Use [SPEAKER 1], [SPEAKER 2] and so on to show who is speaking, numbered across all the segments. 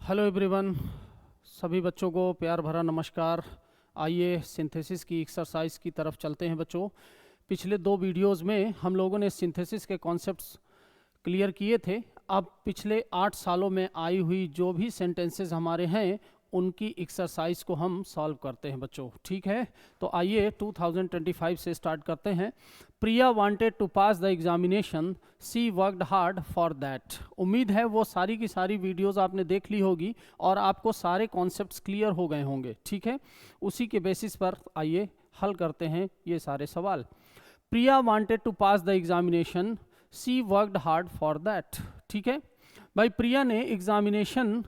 [SPEAKER 1] Hello everyone, सभी बच्चों को प्यार भरा नमस्कार। आइए सिंथेसिस की एक्सरसाइज की तरफ चलते हैं बच्चों। पिछले दो वीडियोस में हम लोगों ने सिंथेसिस के कॉन्सेप्ट्स क्लियर किए थे। अब पिछले 8 सालों में आई हुई जो भी सेंटेंसेस हमारे हैं उनकी एक्सरसाइज को हम सॉल्व करते हैं बच्चों, ठीक है। तो आइए 2025 से स्टार्ट करते हैं। Priya wanted to pass the examination, she worked hard for that. उम्मीद है वो सारी की सारी वीडियोस आपने देख ली होगी और आपको सारे कॉन्सेप्ट्स क्लियर हो गए होंगे, ठीक है। उसी के बेसिस पर आइए हल करते हैं ये सारे सवाल। Priya wanted to pass the examination, she worked hard for that, ठीक है भाई। प्रिया ने एग्जामिनेशन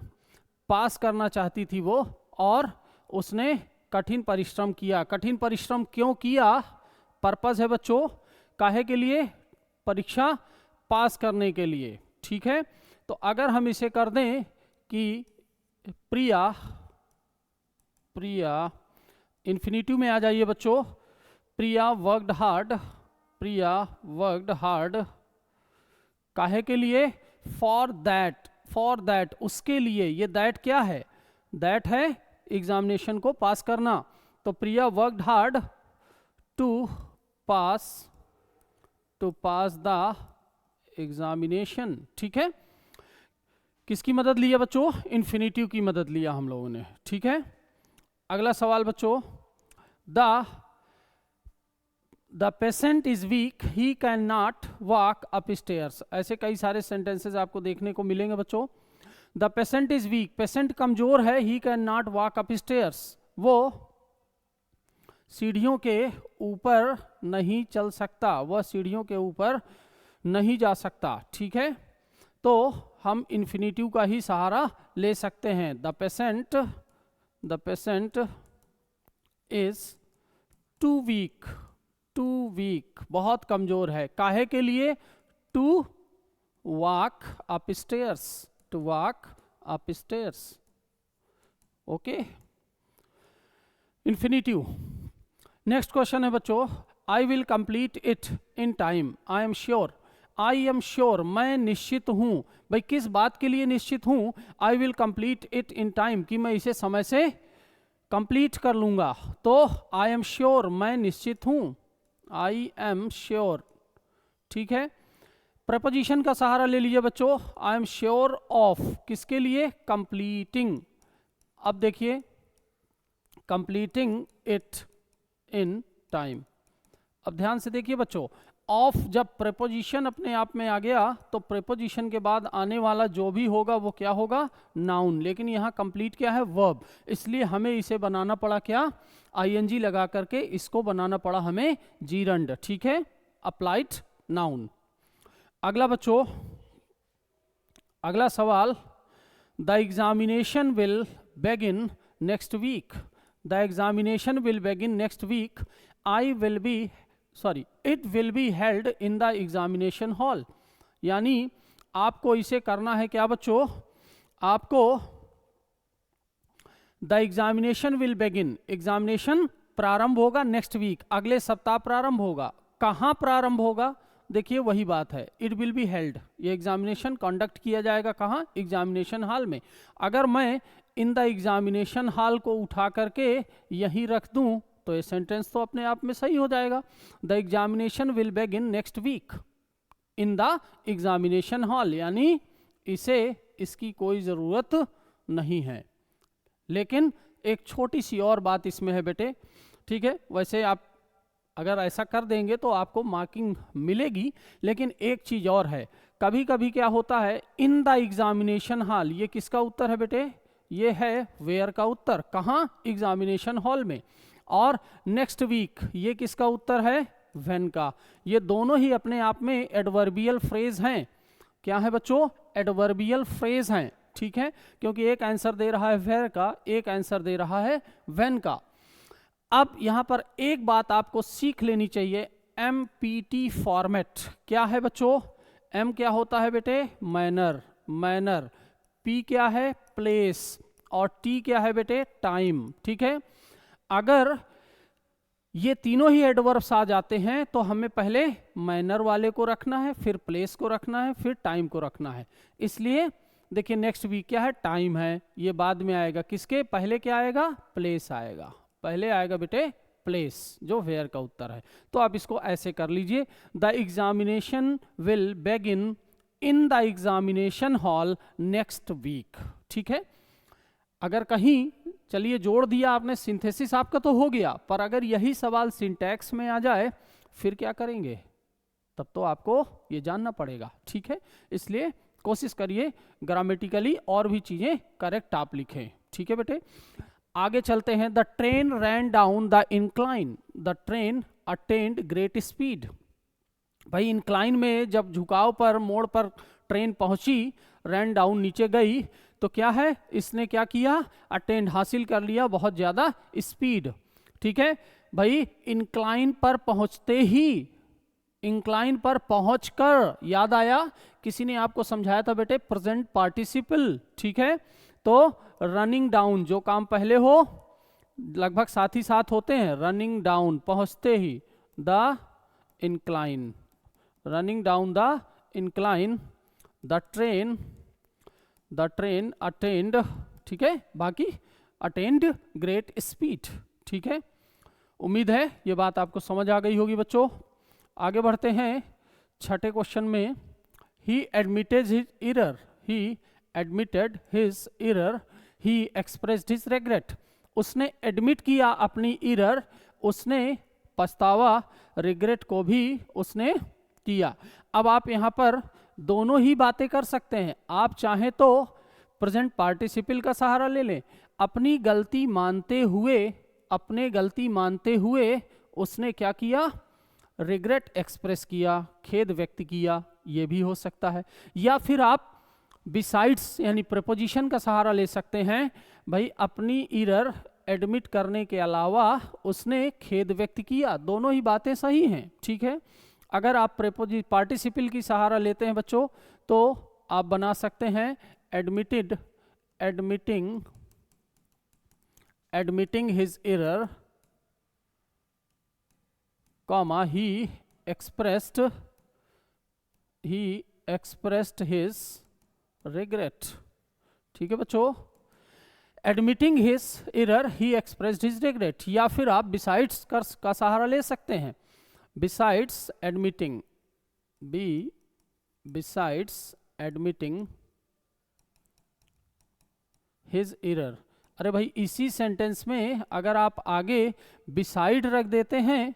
[SPEAKER 1] पास करना चाहती थी वो, और उसने कठिन परिश्रम किया। कठिन परिश्रम क्यों किया? पर्पस है बच्चों, काहे के लिए? परीक्षा पास करने के लिए, ठीक है। तो अगर हम इसे कर दें कि प्रिया इन्फिनिटिव में आ जाइए बच्चों। प्रिया वर्कड हार्ड, प्रिया वर्कड हार्ड काहे के लिए? फॉर दैट, उसके लिए। ये दैट क्या है? दैट है एग्जामिनेशन को पास करना। तो Priya worked hard to pass the examination, ठीक है। किसकी मदद लिया बच्चों? इन्फिनिटिव की मदद लिया हम लोगों ने, ठीक है। अगला सवाल बच्चों, the patient is weak, he can not walk up stairs. ऐसे कई सारे सेंटेंसेस आपको देखने को मिलेंगे बच्चों। The patient is weak, patient कमजोर है। He can not walk up stairs, वो सीढ़ियों के ऊपर नहीं चल सकता, वह सीढ़ियों के ऊपर नहीं जा सकता, ठीक है। तो हम इन्फिनिटिव का ही सहारा ले सकते हैं। The patient is too weak, बहुत कमजोर है। काहे के लिए? To walk up stairs, okay. Infinitive. Next question है बच्चों, I will complete it in time, I am sure, मैं निश्चित हूं। भाई किस बात के लिए निश्चित हूं? आई will complete it in time, कि मैं इसे समय से कंप्लीट कर लूंगा। तो आई एम श्योर, मैं निश्चित हूं, आई एम श्योर, ठीक है। प्रपोजिशन का सहारा ले लीजिए बच्चों। आई एम श्योर ऑफ, किसके लिए? कंप्लीटिंग। अब देखिए, कंप्लीटिंग इट इन टाइम। अब ध्यान से देखिए बच्चों, ऑफ जब प्रेपोजिशन अपने आप में आ गया तो प्रेपोजिशन के बाद आने वाला जो भी होगा वो क्या होगा? नाउन। लेकिन यहाँ कंप्लीट क्या है? वर्ब। इसलिए हमें इसे बनाना पड़ा क्या? आईएनजी लगा करके इसको बनाना पड़ा हमें जीरंड, ठीक है, अप्लाइड नाउन। अगला बच्चों, अगला सवाल, the examination will begin next week, the examination will begin next week, it will be held in the examination hall. यानी आपको इसे करना है क्या बच्चों? आपको the examination will begin, examination प्रारंभ होगा नेक्स्ट वीक, अगले सप्ताह प्रारंभ होगा। कहां प्रारंभ होगा? देखिए वही बात है, इट विल बी हेल्ड, ये एग्जामिनेशन कंडक्ट किया जाएगा कहां? एग्जामिनेशन हॉल में। अगर मैं इन द एग्जामिनेशन हॉल को उठा करके यहीं रख दूं तो ये सेंटेंस तो अपने आप में सही हो जाएगा। The examination will begin next week in the examination hall, यानी इसकी कोई जरूरत नहीं है। लेकिन एक छोटी सी और बात इसमें है बेटे, ठीक है। वैसे आप अगर ऐसा कर देंगे तो आपको मार्किंग मिलेगी, लेकिन एक चीज और है। कभी कभी क्या होता है, इन द एग्जामिनेशन हॉल, ये किसका उत्तर है बेटे? ये है वेयर का उत्तर। कहां? एग्जामिनेशन हॉल में। और नेक्स्ट वीक, ये किसका उत्तर है? व्हेन का। ये दोनों ही अपने आप में एडवर्बियल फ्रेज हैं। क्या है बच्चों? एडवर्बियल फ्रेज हैं, ठीक है। क्योंकि एक आंसर दे रहा है वेयर का, एक आंसर दे रहा है व्हेन का। अब यहां पर एक बात आपको सीख लेनी चाहिए, MPT फॉर्मेट। क्या है बच्चों? M क्या होता है बेटे? मैनर। P क्या है? प्लेस। और T क्या है बेटे? टाइम, ठीक है। अगर ये तीनों ही एडवर्ब्स आ जाते हैं तो हमें पहले मैनर वाले को रखना है, फिर प्लेस को रखना है, फिर टाइम को रखना है। इसलिए देखिए नेक्स्ट वीक क्या है, टाइम है, ये बाद में आएगा, किसके पहले क्या आएगा, प्लेस आएगा, पहले आएगा बेटे प्लेस, जो वेयर का उत्तर है। तो आप इसको ऐसे कर लीजिए, the examination will begin in the examination hall next week. ठीक है, अगर कहीं चलिए जोड़ दिया आपने, सिंथेसिस आपका तो हो गया, पर अगर यही सवाल सिंटैक्स में आ जाए फिर क्या करेंगे, तब तो आपको ये जानना पड़ेगा। ठीक है, इसलिए कोशिश करिए ग्रामेटिकली और भी चीजें करेक्ट आप लिखें। ठीक है बेटे, आगे चलते हैं। The train rain down the incline, the train attend great speed. भाई इंक्लाइन में जब झुकाव पर, मोड़ पर ट्रेन पहुंची, रैन डाउन नीचे गई, तो क्या है, इसने क्या किया, अटेंड हासिल कर लिया बहुत ज्यादा स्पीड। ठीक है भाई, इंक्लाइन पर पहुंचते ही, इंक्लाइन पर पहुंचकर याद आया, किसी ने आपको समझाया था बेटे प्रेजेंट पार्टिसिपल। ठीक है, तो रनिंग डाउन, जो काम पहले हो लगभग साथ ही साथ होते हैं, रनिंग डाउन पहुंचते ही, the incline, running down the incline, the train attend, ठीक है, बाकी अटेंड ग्रेट स्पीड। ठीक है, उम्मीद है ये बात आपको समझ आ गई होगी बच्चों। आगे बढ़ते हैं छठे क्वेश्चन में। ही admitted his error, he admitted his error, he expressed his regret. उसने एडमिट किया अपनी एरर, उसने पछतावा, रिग्रेट को भी उसने किया। अब आप यहाँ पर दोनों ही बातें कर सकते हैं, आप चाहें तो प्रेजेंट पार्टिसिपल का सहारा ले लें, अपनी गलती मानते हुए, अपने गलती मानते हुए उसने क्या किया, रिग्रेट एक्सप्रेस किया, खेद व्यक्त किया, ये भी हो सकता है। या फिर आप बिसाइड्स यानी प्रीपोजिशन का सहारा ले सकते हैं, भाई अपनी एरर एडमिट करने के अलावा उसने खेद व्यक्त किया, दोनों ही बातें सही हैं। ठीक है, अगर आप पार्टिसिपल की सहारा लेते हैं बच्चों, तो आप बना सकते हैं admitted, admitting his error, comma he expressed his regret. ठीक है बच्चों, admitting his error he expressed his regret. या फिर आप बिसाइड्स का सहारा ले सकते हैं, besides admitting, besides admitting his error. अरे भाई इसी सेंटेंस में अगर आप आगे बिसाइड रख देते हैं,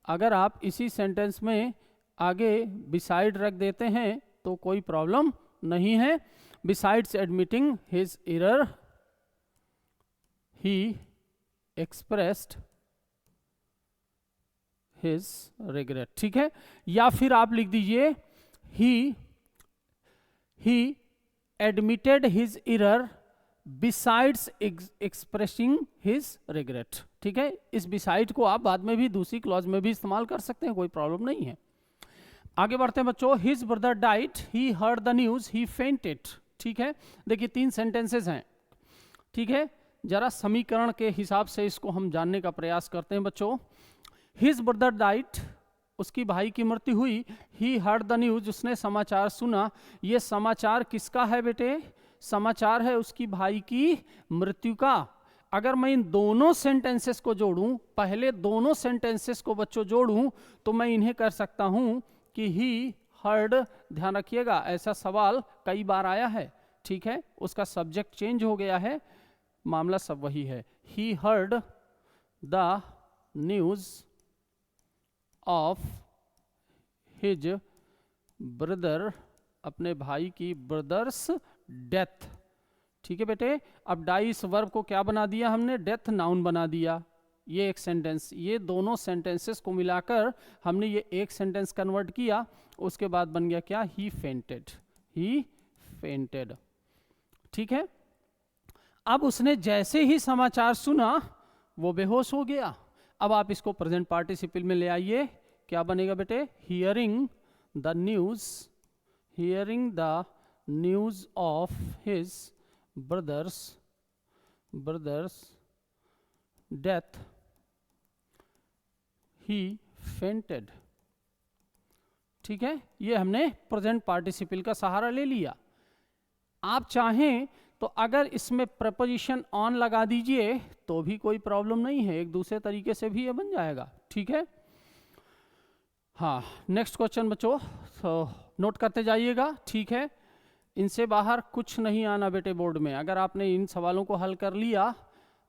[SPEAKER 1] अगर आप इसी सेंटेंस में आगे बिसाइड रख देते हैं तो कोई प्रॉब्लम नहीं है। Besides admitting his error he expressed his regret. ठीक है, या फिर आप लिख दीजिए ही admitted his error besides expressing his regret. ठीक है, इस बिसाइड को आप बाद में भी दूसरी क्लॉज में भी इस्तेमाल कर सकते हैं, कोई प्रॉब्लम नहीं है। आगे बढ़ते हैं बच्चों। His brother died, he heard the news, he fainted. ठीक है, देखिए 3 सेंटेंसेस हैं। ठीक है, जरा समीकरण के हिसाब से इसको हम जानने का प्रयास करते हैं बच्चों। हिज ब्रदर डाइड, उसकी भाई की मृत्यु हुई। ही हर्ड द न्यूज, उसने समाचार सुना। ये समाचार किसका है बेटे, समाचार है उसकी भाई की मृत्यु का। अगर मैं इन दोनों सेंटेंसेस को जोड़ूं, पहले दोनों सेंटेंसेस को बच्चों जोड़ूं, तो मैं इन्हें कर सकता हूं कि ही हर्ड, ध्यान रखिएगा ऐसा सवाल कई बार आया है। ठीक है, उसका सब्जेक्ट चेंज हो गया है, मामला सब वही है। He heard the news of his brother, अपने भाई की ब्रदर्स डेथ। ठीक है बेटे, अब डाई इस वर्ब को क्या बना दिया हमने, डेथ नाउन बना दिया। ये एक सेंटेंस, ये दोनों सेंटेंसेस को मिलाकर हमने ये एक सेंटेंस कन्वर्ट किया, उसके बाद बन गया क्या, ही फेंटेड, ही फेंटेड। ठीक है, अब उसने जैसे ही समाचार सुना वो बेहोश हो गया। अब आप इसको प्रेजेंट पार्टिसिपल में ले आइए, क्या बनेगा बेटे, hearing the news, hearing the news of his brothers death he fainted. ठीक है, ये हमने प्रेजेंट पार्टिसिपल का सहारा ले लिया। आप चाहें तो अगर इसमें प्रपोजिशन ऑन लगा दीजिए तो भी कोई प्रॉब्लम नहीं है, एक दूसरे तरीके से भी ये बन जाएगा, ठीक है। हाँ, नेक्स्ट क्वेश्चन बच्चों, तो नोट करते जाइएगा, ठीक है। इनसे बाहर कुछ नहीं आना बेटे बोर्ड में। अगर आपने इन सवालों को हल कर लिया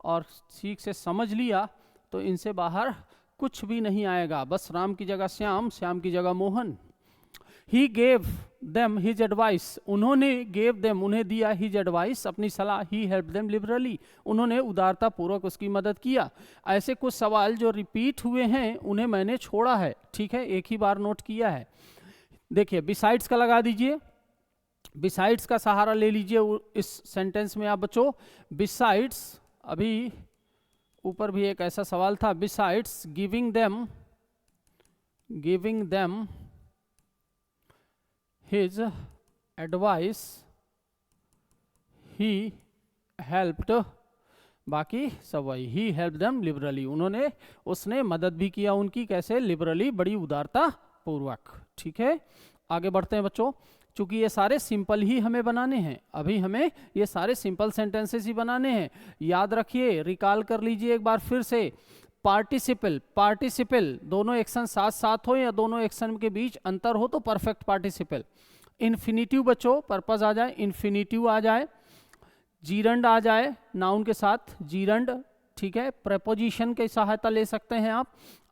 [SPEAKER 1] और ठीक से समझ लिया तो इनसे बाहर कुछ भी नहीं आएगा। बस राम की जगह श्याम, श्याम की जगह Mohan. He gave them his advice, उन्होंने गेव देम, उन्हें दिया हिज एडवाइस, अपनी सलाह। ही हेल्प देम लिबरली, उन्होंने उदारता पूर्वक उसकी मदद किया। ऐसे कुछ सवाल जो रिपीट हुए हैं उन्हें मैंने छोड़ा है, ठीक है, एक ही बार नोट किया है। देखिए बिसाइड्स का लगा दीजिए, बिसाइड्स का सहारा ले लीजिए इस सेंटेंस में आप बच्चों। बिसाइड्स, अभी ऊपर भी एक ऐसा सवाल था, besides giving them his advice he helped, बाकी सब वही, he helped them liberally, उसने मदद भी किया उनकी, कैसे, लिबरली, बड़ी उदारता पूर्वक, ठीक है। आगे बढ़ते हैं बच्चों, चूंकि ये सारे सिंपल ही हमें बनाने हैं, अभी हमें ये सारे सिंपल सेंटेंसेस ही बनाने हैं। याद रखिए, रिकॉल कर लीजिए एक बार फिर से, पार्टिसिपल दोनों एक्शन साथ साथ हो या दोनों एक्शन के बीच अंतर हो तो परफेक्ट पार्टिसिपल। इन्फिनिटिव बच्चों पर्पस आ जाए, इन्फिनिटिव आ जाए, जीरंड आ जाए नाउन के साथ, जीरंड, ठीक है। प्रेपोजिशन की सहायता ले सकते हैं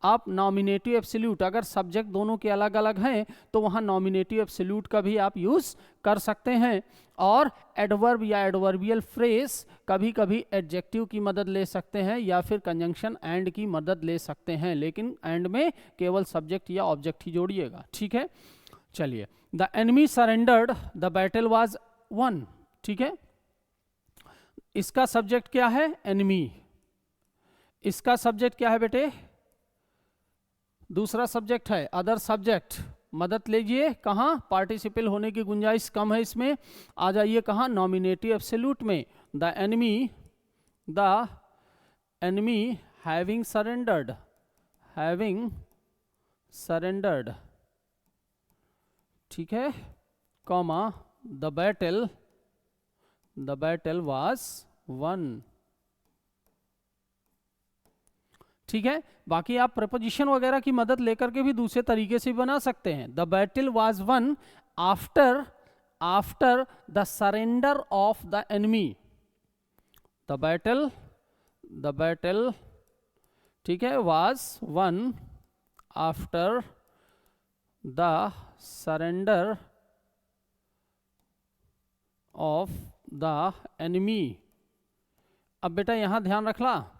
[SPEAKER 1] आप नॉमिनेटिव एब्सोल्यूट, अगर सब्जेक्ट दोनों के अलग अलग हैं तो वहाँ नॉमिनेटिव एब्सोल्यूट का भी आप यूज कर सकते हैं। और एडवर्ब या एडवर्बियल फ्रेज, कभी कभी एडजेक्टिव की मदद ले सकते हैं या फिर कंजंक्शन एंड की मदद ले सकते हैं, लेकिन एंड में केवल सब्जेक्ट या ऑब्जेक्ट ही जोड़िएगा, ठीक है। चलिए, the enemy surrendered, the battle was one, ठीक है। इसका सब्जेक्ट क्या है, एनिमी। इसका सब्जेक्ट क्या है बेटे, दूसरा सब्जेक्ट है, अदर सब्जेक्ट। मदद लीजिए, कहाँ, पार्टिसिपल होने की गुंजाइश कम है इसमें, आ जाइए कहाँ, नॉमिनेटिव एब्सोल्यूट में। द एनिमी हैविंग सरेंडर्ड, ठीक है, comma, the battle was one, ठीक है। बाकी आप प्रेपोजिशन वगैरह की मदद लेकर के भी दूसरे तरीके से बना सकते हैं। The battle was one after the surrender of the enemy, the battle, ठीक है, was one after the surrender of the enemy. अब बेटा यहां ध्यान रखना,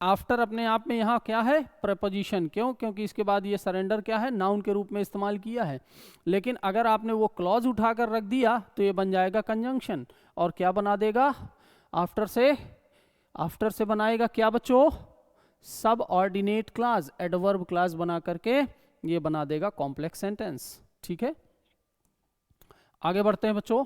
[SPEAKER 1] आफ्टर अपने आप में यहाँ क्या है, प्रेपोजिशन, क्यों, क्योंकि इसके बाद ये सरेंडर क्या है, नाउन के रूप में इस्तेमाल किया है। लेकिन अगर आपने वो क्लॉज उठाकर रख दिया तो ये बन जाएगा कंजंक्शन, और क्या बना देगा, आफ्टर से बनाएगा क्या बच्चों, सब ऑर्डिनेट क्लास, एडवर्ब क्लास बना करके ये बना देगा कॉम्प्लेक्स सेंटेंस, ठीक है। आगे बढ़ते हैं बच्चों।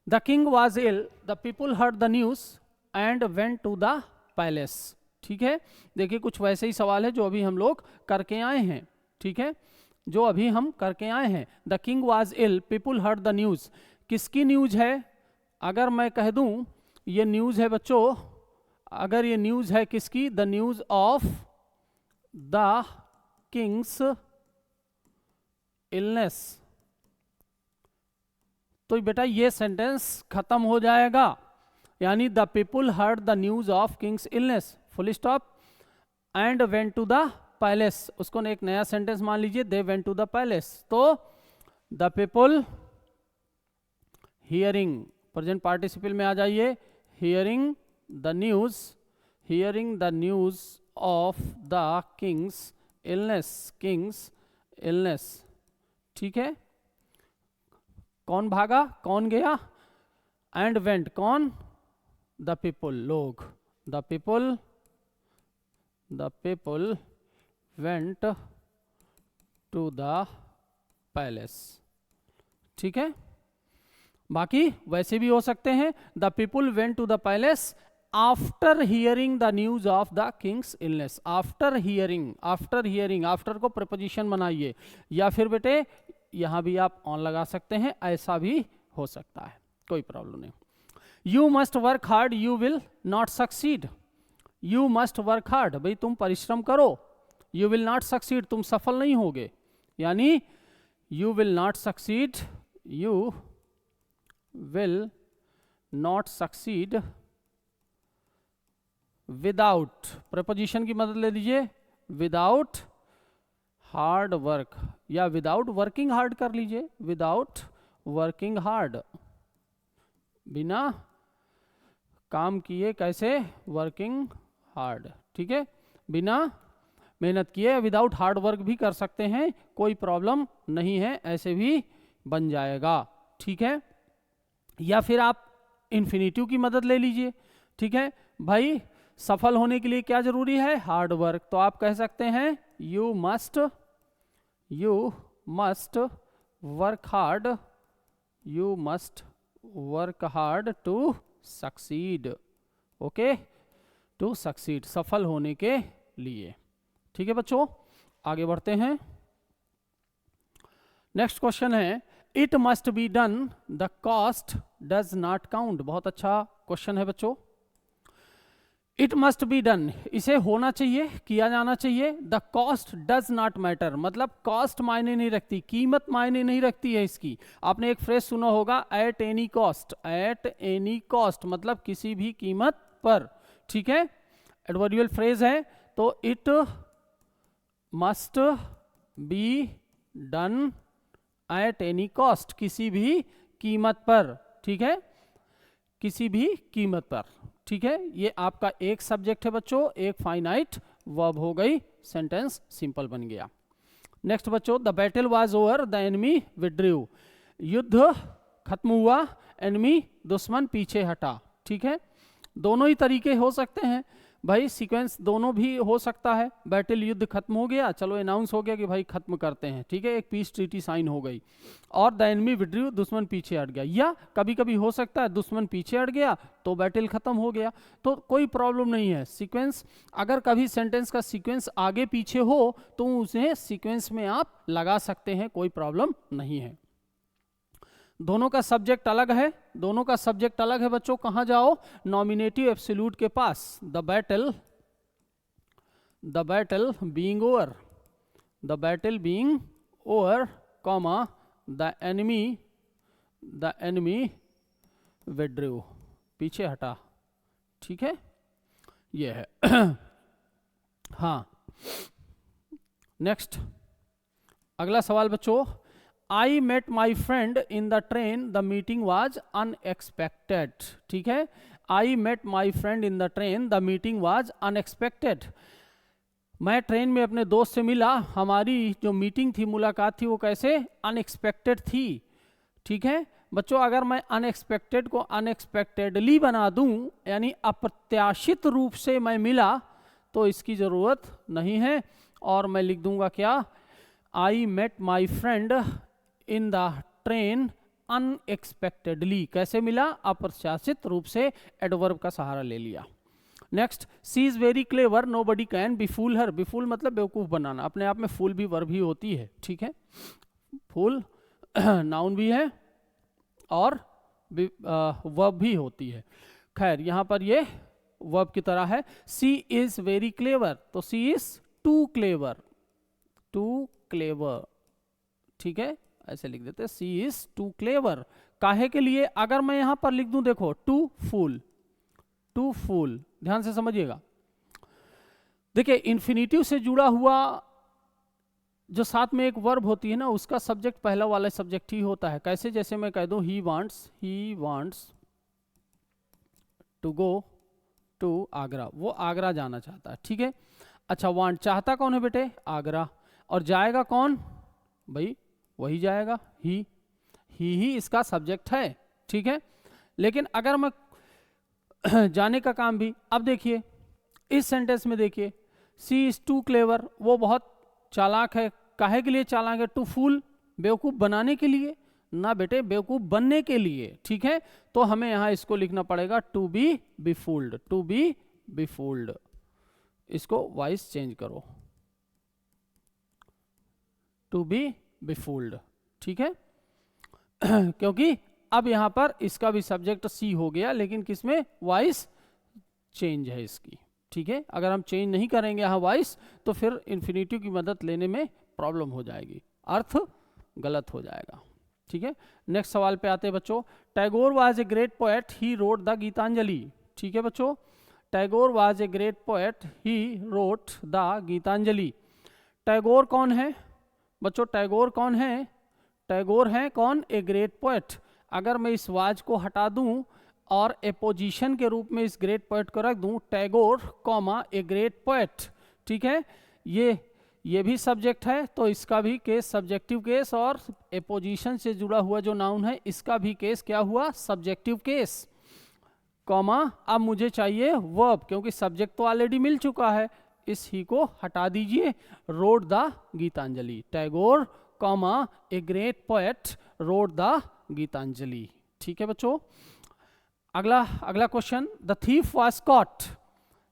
[SPEAKER 1] The king was ill, the people heard the news and went to the palace, ठीक है। देखिए कुछ वैसे ही सवाल है जो अभी हम लोग करके आए हैं, ठीक है, जो अभी हम करके आए हैं। The king was ill, people heard the news, किसकी न्यूज है, अगर मैं कह दूं ये न्यूज है बच्चों, अगर ये न्यूज है किसकी, the news of the king's illness, तो बेटा ये सेंटेंस खत्म हो जाएगा, यानी the people heard the news of king's illness, full stop, and went to the palace, उसको एक नया सेंटेंस मान लीजिए, they went to the palace. तो the people hearing, present participle में आ जाइए, hearing the news of the king's illness, ठीक है। कौन भागा, कौन गया, एंड वेंट, कौन, द पीपुल, लोग, the people went to the palace, ठीक है। बाकी वैसे भी हो सकते हैं, the people went to the palace after hearing the news of the king's illness, after hearing, after को प्रपोजिशन बनाइए, या फिर बेटे यहां भी आप ऑन लगा सकते हैं, ऐसा भी हो सकता है, कोई प्रॉब्लम नहीं। You must work hard, you will not succeed. You must work hard, भाई तुम परिश्रम करो। यू विल नॉट सक्सीड, तुम सफल नहीं होगे। यानी you will not succeed, you will not succeed without, preposition की मदद ले लीजिए, विदाउट हार्ड वर्क, या विदाउट वर्किंग हार्ड कर लीजिए, विदाउट वर्किंग हार्ड, बिना काम किए कैसे, वर्किंग हार्ड, ठीक है, बिना मेहनत किए, विदाउट हार्ड वर्क भी कर सकते हैं, कोई प्रॉब्लम नहीं है, ऐसे भी बन जाएगा, ठीक है। या फिर आप इन्फिनिटिव की मदद ले लीजिए, ठीक है। भाई सफल होने के लिए क्या जरूरी है, हार्ड वर्क, तो आप कह सकते हैं you must work hard, you must work hard to succeed, okay, to succeed, सफल होने के लिए, ठीक है बच्चों। आगे बढ़ते हैं। नेक्स्ट क्वेश्चन है, it must be done, the cost does not count. बहुत अच्छा क्वेश्चन है बच्चों। इट मस्ट बी डन, इसे होना चाहिए, किया जाना चाहिए। The cost does not matter, मतलब कॉस्ट मायने नहीं रखती, कीमत मायने नहीं रखती है इसकी। आपने एक फ्रेज सुना होगा, at any cost, at any cost मतलब किसी भी कीमत पर, ठीक है, एडवर्बियल फ्रेज है। तो it must be done at any cost, किसी भी कीमत पर, ठीक है, किसी भी कीमत पर, ठीक है। ये आपका एक सब्जेक्ट है बच्चों, एक फाइनाइट वर्ब हो गई, सेंटेंस सिंपल बन गया। नेक्स्ट बच्चों, the battle was over, the enemy withdrew, युद्ध खत्म हुआ, एनिमी दुश्मन पीछे हटा, ठीक है। दोनों ही तरीके हो सकते हैं भाई, सीक्वेंस दोनों भी हो सकता है। बैटल युद्ध खत्म हो गया, चलो अनाउंस हो गया कि भाई खत्म करते हैं, ठीक है, एक पीस ट्रीटी साइन हो गई, और द एनिमी विड्रू, दुश्मन पीछे हट गया। या कभी कभी हो सकता है दुश्मन पीछे हट गया तो बैटल खत्म हो गया, तो कोई प्रॉब्लम नहीं है। सीक्वेंस, अगर कभी सेंटेंस का सीक्वेंस आगे पीछे हो तो उसे सीक्वेंस में आप लगा सकते हैं, कोई प्रॉब्लम नहीं है। दोनों का सब्जेक्ट अलग है, दोनों का सब्जेक्ट अलग है बच्चों। कहां जाओ, नॉमिनेटिव एब्सोल्यूट के पास। The battle being over, the battle being over, comma, the enemy withdrew, पीछे हटा, ठीक है, ये है। हाँ, नेक्स्ट अगला सवाल बच्चों, I met my friend in the train, the meeting was unexpected, ठीक है। I met my friend in the train, the meeting was unexpected। मैं ट्रेन में अपने दोस्त से मिला, हमारी जो मीटिंग थी, मुलाकात थी, वो कैसे, अनएक्सपेक्टेड थी, ठीक है बच्चों। अगर मैं अनएक्सपेक्टेड को अनएक्सपेक्टेडली बना दूं, यानी अप्रत्याशित रूप से मैं मिला, तो इसकी जरूरत नहीं है, और मैं लिख दूंगा क्या, I met my friend in the train unexpectedly, कैसे मिला, अप्रत्याशित रूप से, एडवर्ब का सहारा ले लिया। Next, she is very clever, nobody can befool her, befool मतलब बेवकूफ बनाना, अपने आप में फूल भी वर्ब ही होती है, ठीक है, फूल नाउन भी है और वर्ब भी होती है। खैर यहां पर ये वर्ब की तरह है। सी इज वेरी क्लेवर, तो सी इज टू क्लेवर, ठीक है, ऐसे लिख देते हैं, सी इज टू क्लेवर, काहे के लिए। अगर मैं यहां पर लिख दूं, देखो, टू फूल, ध्यान से समझिएगा। देखिए, इन्फिनिटिव से जुड़ा हुआ जो साथ में एक वर्ब होती है ना, उसका सब्जेक्ट पहला वाला सब्जेक्ट ही होता है। कैसे, जैसे मैं कह दूं, he wants to go to Agra, वो आगरा जाना चाहता है, ठीक है। अच्छा, वांट, चाहता कौन है बेटे, आगरा, और जाएगा कौन, भाई वही जाएगा, ही इसका सब्जेक्ट है, ठीक है। लेकिन अगर मैं जाने का काम भी, अब देखिए इस सेंटेंस में देखिए, सी इज टू क्लेवर, वो बहुत चालाक है, काहे के लिए चालाक है, टू फूल, बेवकूफ बनाने के लिए ना बेटे, बेवकूफ बनने के लिए, ठीक है। तो हमें यहां इसको लिखना पड़ेगा, टू बी बिफूल्ड, इसको वॉइस चेंज करो, टू बी बिफूल्ड, ठीक है। क्योंकि अब यहाँ पर इसका भी सब्जेक्ट सी हो गया, लेकिन किसमें, वॉइस चेंज है इसकी, ठीक है। अगर हम चेंज नहीं करेंगे यहाँ वॉइस तो फिर इन्फिनेटिव की मदद लेने में प्रॉब्लम हो जाएगी, अर्थ गलत हो जाएगा, ठीक है। नेक्स्ट सवाल पे आते हैं बच्चों। Tagore was a great poet, he wrote the Gitanjali, ठीक है बच्चों। Tagore was a great poet, he wrote the Gitanjali. Tagore कौन है बच्चों, टैगोर कौन है, टैगोर है कौन, ए ग्रेट पोएट। अगर मैं इस वाज को हटा दूं और ए पोजीशन के रूप में इस ग्रेट पोएट को रख दूं, Tagore comma a great poet, ठीक है। ये भी सब्जेक्ट है, तो इसका भी केस सब्जेक्टिव केस, और ए पोजीशन से जुड़ा हुआ जो नाउन है इसका भी केस क्या हुआ, सब्जेक्टिव केस, कॉमा अब मुझे चाहिए वर्ब, क्योंकि सब्जेक्ट तो ऑलरेडी मिल चुका है, इस ही को हटा दीजिए, wrote the Gitanjali. Tagore comma a great poet wrote the Gitanjali, ठीक है बच्चों। अगला question, the thief was caught,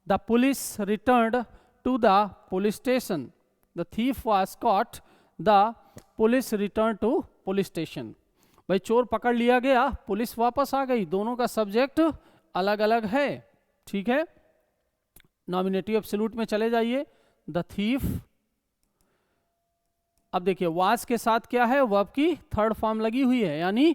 [SPEAKER 1] the police returned to the police station. The thief was caught, the police return to police station. भाई चोर पकड़ लिया गया, पुलिस वापस आ गई, दोनों का सब्जेक्ट अलग अलग है, ठीक है। नॉमिनेटिव एब्सोल्यूट में चले जाइए, द थीफ, अब देखिए वाज के साथ क्या है, वर्ब की थर्ड फॉर्म लगी हुई है, यानी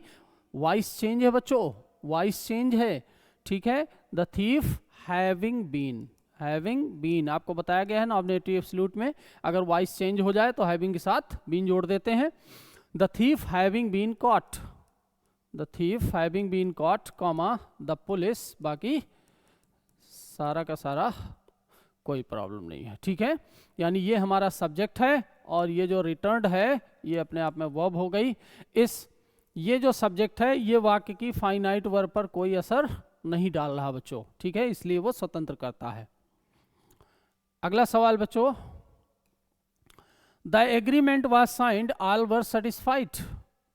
[SPEAKER 1] वॉइस चेंज है बच्चों, वॉइस चेंज है, ठीक है। The thief having been, having been आपको बताया गया है नॉमिनेटिव एब्सोल्यूट में, अगर वॉइस चेंज हो जाए तो हैविंग के साथ बीन जोड़ देते हैं। The thief having been caught, the thief having been caught comma the police, बाकी सारा का सारा कोई प्रॉब्लम नहीं है, ठीक है। यानी ये हमारा सब्जेक्ट है और ये जो रिटर्न्ड है ये अपने आप में वर्ब हो गई। ये जो सब्जेक्ट है ये वाक्य की फाइनाइट वर्ब पर कोई असर नहीं डाल रहा बच्चों, ठीक है, इसलिए वो स्वतंत्र करता है। अगला सवाल बच्चों, the agreement was signed, all were satisfied,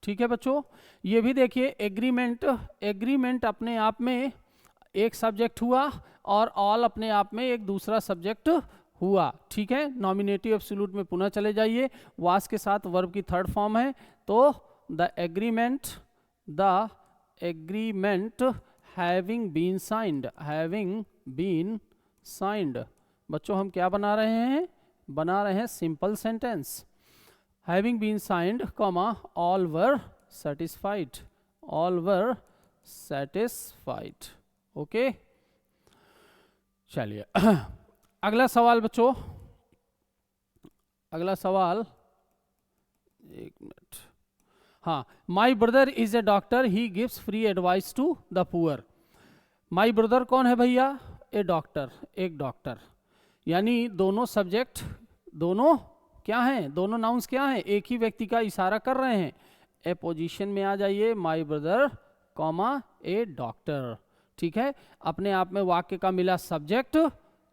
[SPEAKER 1] ठीक है बच्चों। ये भी देखिए एग्रीमेंट अपने आप में एक सब्जेक्ट हुआ और ऑल अपने आप में एक दूसरा सब्जेक्ट हुआ, ठीक है। नॉमिनेटिव एब्सोल्यूट में पुनः चले जाइए, वास के साथ वर्ब की थर्ड फॉर्म है, तो the agreement having been signed, having been signed. बच्चों हम क्या बना रहे हैं, बना रहे हैं simple sentence, having been signed comma all were satisfied, all were satisfied, okay. चलिए अगला सवाल बच्चों, अगला सवाल, एक मिनट, हाँ, my brother is a doctor, he gives free advice to the poor. My brother कौन है भैया, ए डॉक्टर, एक डॉक्टर, यानी दोनों सब्जेक्ट, दोनों क्या हैं, दोनों नाउन्स क्या हैं, एक ही व्यक्ति का इशारा कर रहे हैं। ए पोजीशन में आ जाइए, माई ब्रदर कॉमा ए डॉक्टर, ठीक है। अपने आप में वाक्य का मिला सब्जेक्ट,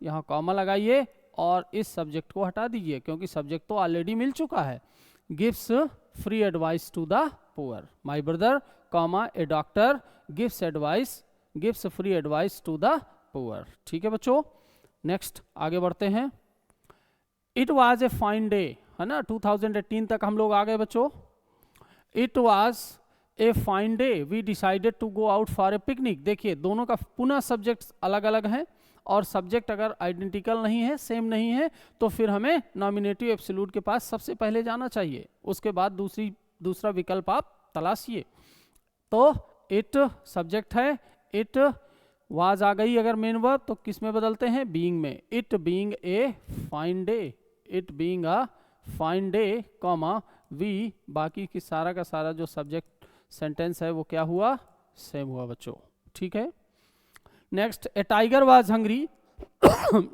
[SPEAKER 1] यहाँ कॉमा लगाइए और इस सब्जेक्ट को हटा दीजिए क्योंकि सब्जेक्ट तो ऑलरेडी मिल चुका है। Gives free advice to the poor, my brother comma a doctor gives advice, gives free advice to the poor, ठीक है बच्चों। नेक्स्ट आगे बढ़ते हैं। It was a fine day, है ना, 2018 तक हम लोग आ गए बच्चों। It was a fine day, we decided to go out for a picnic. देखिए दोनों का पुनः सब्जेक्ट अलग अलग है और सब्जेक्ट अगर आइडेंटिकल नहीं है, सेम नहीं है, तो फिर हमें नॉमिनेटिव एब्सोल्यूट के पास सबसे पहले जाना चाहिए, उसके बाद दूसरा विकल्प आप तलाशिए। तो इट सब्जेक्ट है, इट वाज आ गई अगर मेन वर्ब तो किस में बदलते हैं, बीइंग में। It being a fine day, it being a fine day comma we, बाकी की सारा का सारा जो सब्जेक्ट सेंटेंस है वो क्या हुआ, सेम हुआ बच्चों, ठीक है। Next, A tiger was hungry,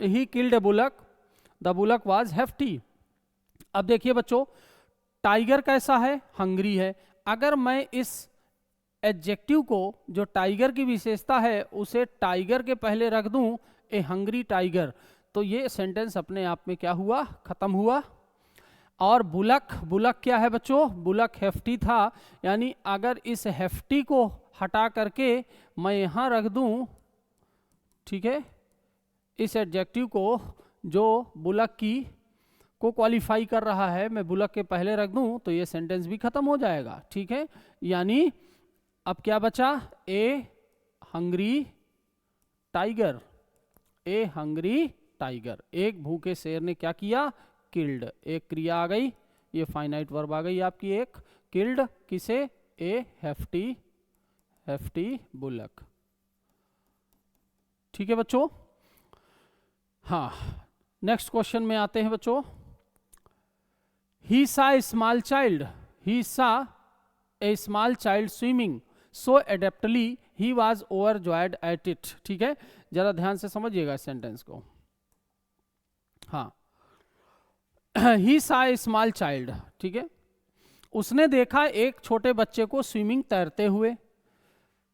[SPEAKER 1] he killed A bullock, the bullock was hefty. अब देखिए बच्चों, टाइगर कैसा है, हंग्री है। अगर मैं इस एडजेक्टिव को, जो टाइगर की विशेषता है, उसे टाइगर के पहले रख दूं, ए हंग्री टाइगर, तो ये सेंटेंस अपने आप में क्या हुआ, खत्म हुआ। और बुलक, बुलक क्या है बच्चों, बुलक हेफ्टी था, यानी अगर इस हेफ्टी को हटा करके मैं यहाँ रख दूं, ठीक है, इस एडजेक्टिव को जो बुलक की को क्वालिफाई कर रहा है, मैं बुलक के पहले रख दूं तो ये सेंटेंस भी खत्म हो जाएगा, ठीक है। यानी अब क्या बचा, ए हंग्री टाइगर, ए हंग्री टाइगर, एक भूखे शेर ने क्या किया, किल्ड, एक क्रिया आ गई, ये फाइनाइट वर्ब आ गई आपकी एक, किल्ड किसे, ए हेफ्टी बुलक। ठीक है बच्चों। हाँ, नेक्स्ट क्वेश्चन में आते हैं बच्चों। ही saw a small child, he saw a small child swimming so adeptly he was overjoyed at it. ठीक है, जरा ध्यान से समझिएगा इस सेंटेंस को। हाँ, ही सा ए स्मॉल चाइल्ड, ठीक है, उसने देखा एक छोटे बच्चे को स्विमिंग तैरते हुए।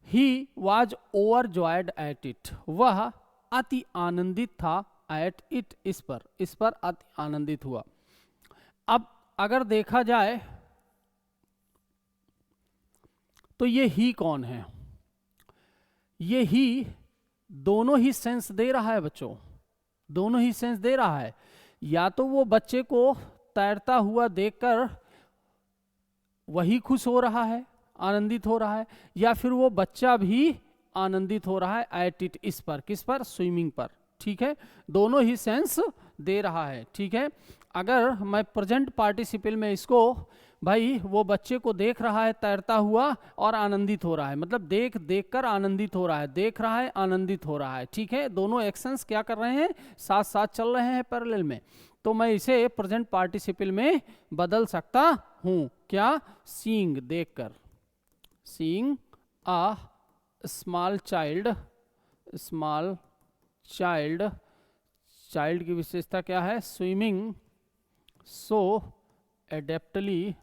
[SPEAKER 1] ही वॉज ओवरजॉयड एट इट, वह अति आनंदित था, एट इट इस पर अति आनंदित हुआ। अब अगर देखा जाए तो ये ही कौन है, ये ही दोनों ही सेंस दे रहा है बच्चों, दोनों ही सेंस दे रहा है। या तो वो बच्चे को तैरता हुआ देखकर वही खुश हो रहा है, आनंदित हो रहा है, या फिर वो बच्चा भी आनंदित हो रहा है एट इट इस पर, किस पर, स्विमिंग पर। ठीक है, दोनों ही सेंस दे रहा है। ठीक है, अगर मैं प्रेजेंट पार्टिसिपल में इसको, भाई वो बच्चे को देख रहा है तैरता हुआ और आनंदित हो रहा है, मतलब देख कर आनंदित हो रहा है, देख रहा है आनंदित हो रहा है। ठीक है, दोनों एक्शंस क्या कर रहे हैं, साथ साथ चल रहे हैं पैरेलल में। तो मैं इसे प्रेजेंट पार्टिसिपल में बदल सकता हूं, क्या, सीइंग देखकर, seeing a small child, small child, child की विशेषता क्या है, स्विमिंग सो एडेप्टली।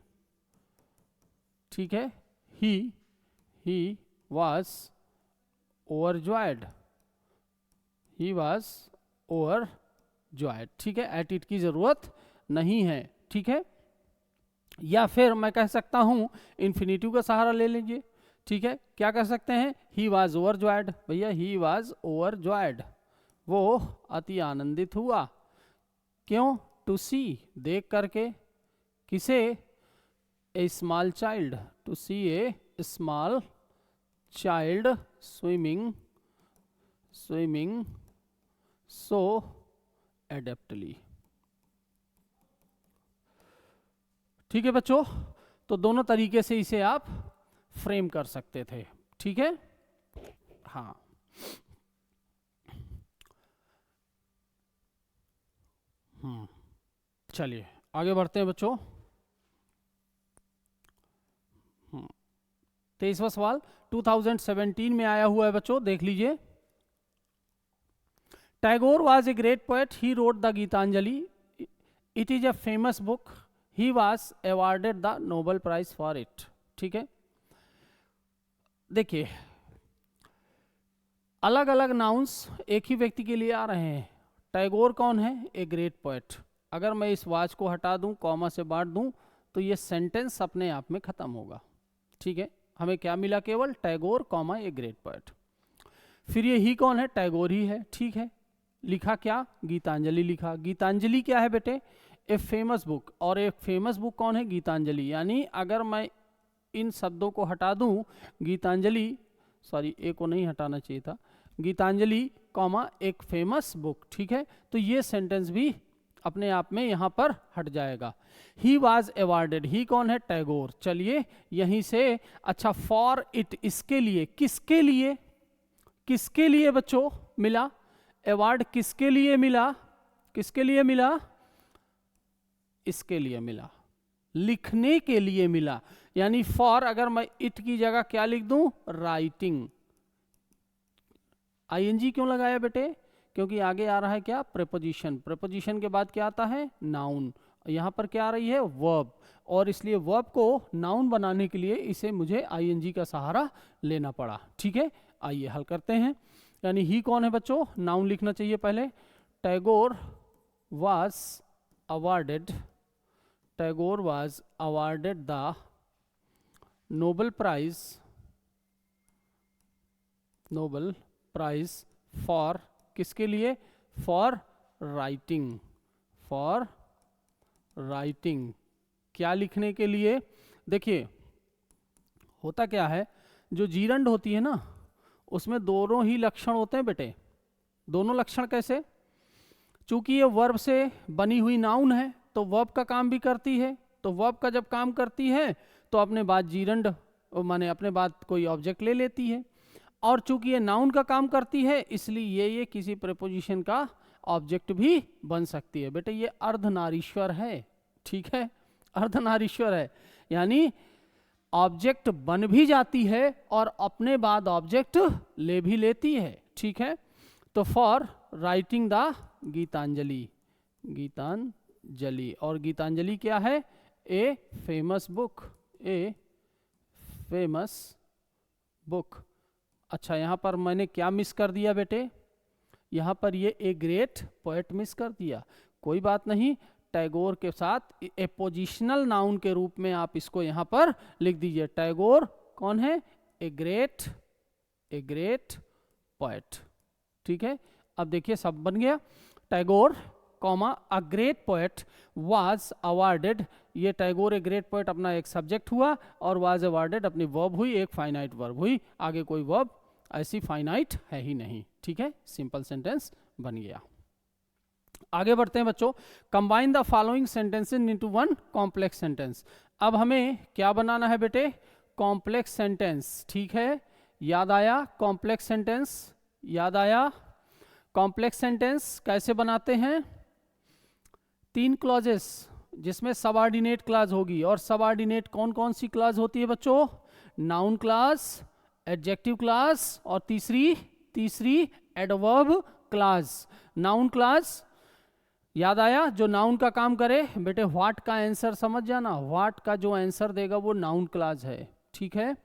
[SPEAKER 1] ठीक है, ही was overjoyed, he was overjoyed. ठीक है, एट इट की जरूरत नहीं है। ठीक है, या फिर मैं कह सकता हूं इन्फिनिटिव का सहारा ले लीजिए। ठीक है, क्या कह सकते हैं, ही वॉज ओवरजॉयड, भैया ही वॉज ओवरजॉयड, वो अति आनंदित हुआ। क्यों, टू सी देख करके, किसे, a small child, to see a small child swimming so adeptly. ठीक है बच्चों, तो दोनों तरीके से इसे आप फ्रेम कर सकते थे। ठीक है, हाँ, चलिए आगे बढ़ते हैं बच्चों। 23वां सवाल 2017 में आया हुआ है बच्चों, देख लीजिए। Tagore was a great poet, he wrote the Gitanjali, it is a famous book, he was awarded the Nobel prize for it. ठीक है, देखिए अलग अलग नाउन्स एक ही व्यक्ति के लिए आ रहे हैं। टैगोर कौन है, ए ग्रेट पोएट। अगर मैं इस वाच को हटा दूं, कॉमा से बांट दूं, तो ये सेंटेंस अपने आप में खत्म होगा। ठीक है, हमें क्या मिला, केवल Tagore comma a great poet. फिर ये ही कौन है, टैगोर ही है। ठीक है, लिखा क्या, गीतांजलि लिखा। गीतांजलि क्या है बेटे, ए फेमस बुक, और एक फेमस बुक कौन है, गीतांजलि। यानी अगर मैं इन शब्दों को हटा दूं, गीतांजलि, सॉरी ए को नहीं हटाना चाहिए था, गीतांजलि कॉमा एक फेमस बुक। ठीक है, तो ये सेंटेंस भी अपने आप में यहां पर हट जाएगा। ही वॉज अवॉर्डेड, ही कौन है, टैगोर। चलिए यहीं से, अच्छा फॉर इट, इसके लिए, किसके लिए, किसके लिए बच्चों मिला अवार्ड, किसके लिए मिला, किसके लिए मिला, इसके लिए मिला, लिखने के लिए मिला। यानी फॉर, अगर मैं इट की जगह क्या लिख दूं, राइटिंग। आईएनजी क्यों लगाया बेटे, क्योंकि आगे आ रहा है क्या, प्रेपोजिशन, प्रेपोजिशन के बाद क्या आता है, नाउन। यहां पर क्या आ रही है, वर्ब, और इसलिए वर्ब को नाउन बनाने के लिए इसे मुझे आईएनजी का सहारा लेना पड़ा। ठीक है, आइए हल करते हैं। यानी ही कौन है बच्चों, नाउन लिखना चाहिए पहले। Tagore was awarded, Tagore was awarded the Nobel prize, Nobel prize for, किसके लिए, फॉर राइटिंग, फॉर राइटिंग, क्या लिखने के लिए। देखिए होता क्या है, जो जीरंड होती है ना, उसमें दोनों ही लक्षण होते हैं बेटे। दोनों लक्षण कैसे? चूंकि ये वर्ब से बनी हुई नाउन है तो वर्ब का काम भी करती है, तो वर्ब का जब काम करती है तो अपने बाद जीरंड माने अपने बाद कोई ऑब्जेक्ट ले लेती है, और चूंकि ये नाउन का काम करती है इसलिए ये किसी प्रेपोजिशन का ऑब्जेक्ट भी बन सकती है। बेटे ये अर्धनारीश्वर है, ठीक है, अर्धनारीश्वर है, यानी ऑब्जेक्ट बन भी जाती है और अपने बाद ऑब्जेक्ट ले भी लेती है, ठीक है। तो for writing the Gitanjali, Gitanjali, और गीतांजलि क्या है? A famous book, a famous book. अच्छा, यहाँ पर मैंने क्या मिस कर दिया बेटे? यहाँ पर ये ए ग्रेट पोएट मिस कर दिया। कोई बात नहीं, टैगोर के साथ ए पोजिशनल नाउन के रूप में आप इसको यहाँ पर लिख दीजिए। टैगोर कौन है? ए ग्रेट पोएट, ठीक है। अब देखिए सब बन गया। Tagore comma a great poet was awarded, ये टैगोर ए ग्रेट पोएट अपना एक सब्जेक्ट हुआ और वाज अवार्डेड अपनी वर्ब हुई, एक फाइनाइट वर्ब हुई, आगे कोई वर्ब ऐसी फाइनाइट है ही नहीं, ठीक है। सिंपल सेंटेंस बन गया। आगे बढ़ते हैं बच्चों। Combine the following sentences into one complex sentence. अब हमें क्या बनाना है बेटे? कॉम्प्लेक्स सेंटेंस, ठीक है। याद आया कॉम्प्लेक्स सेंटेंस? याद आया? कॉम्प्लेक्स सेंटेंस कैसे बनाते हैं? 3 क्लॉजेस जिसमें सबऑर्डिनेट क्लॉज होगी, और सबऑर्डिनेट कौन कौन सी क्लॉज होती है बच्चों? नाउन क्लॉज, एडजेक्टिव क्लॉज, और तीसरी एडवर्ब क्लॉज। नाउन क्लॉज याद आया? जो नाउन का काम करे। बेटे व्हाट का आंसर समझ जाना, व्हाट का जो आंसर देगा वो नाउन क्लॉज है, ठीक है।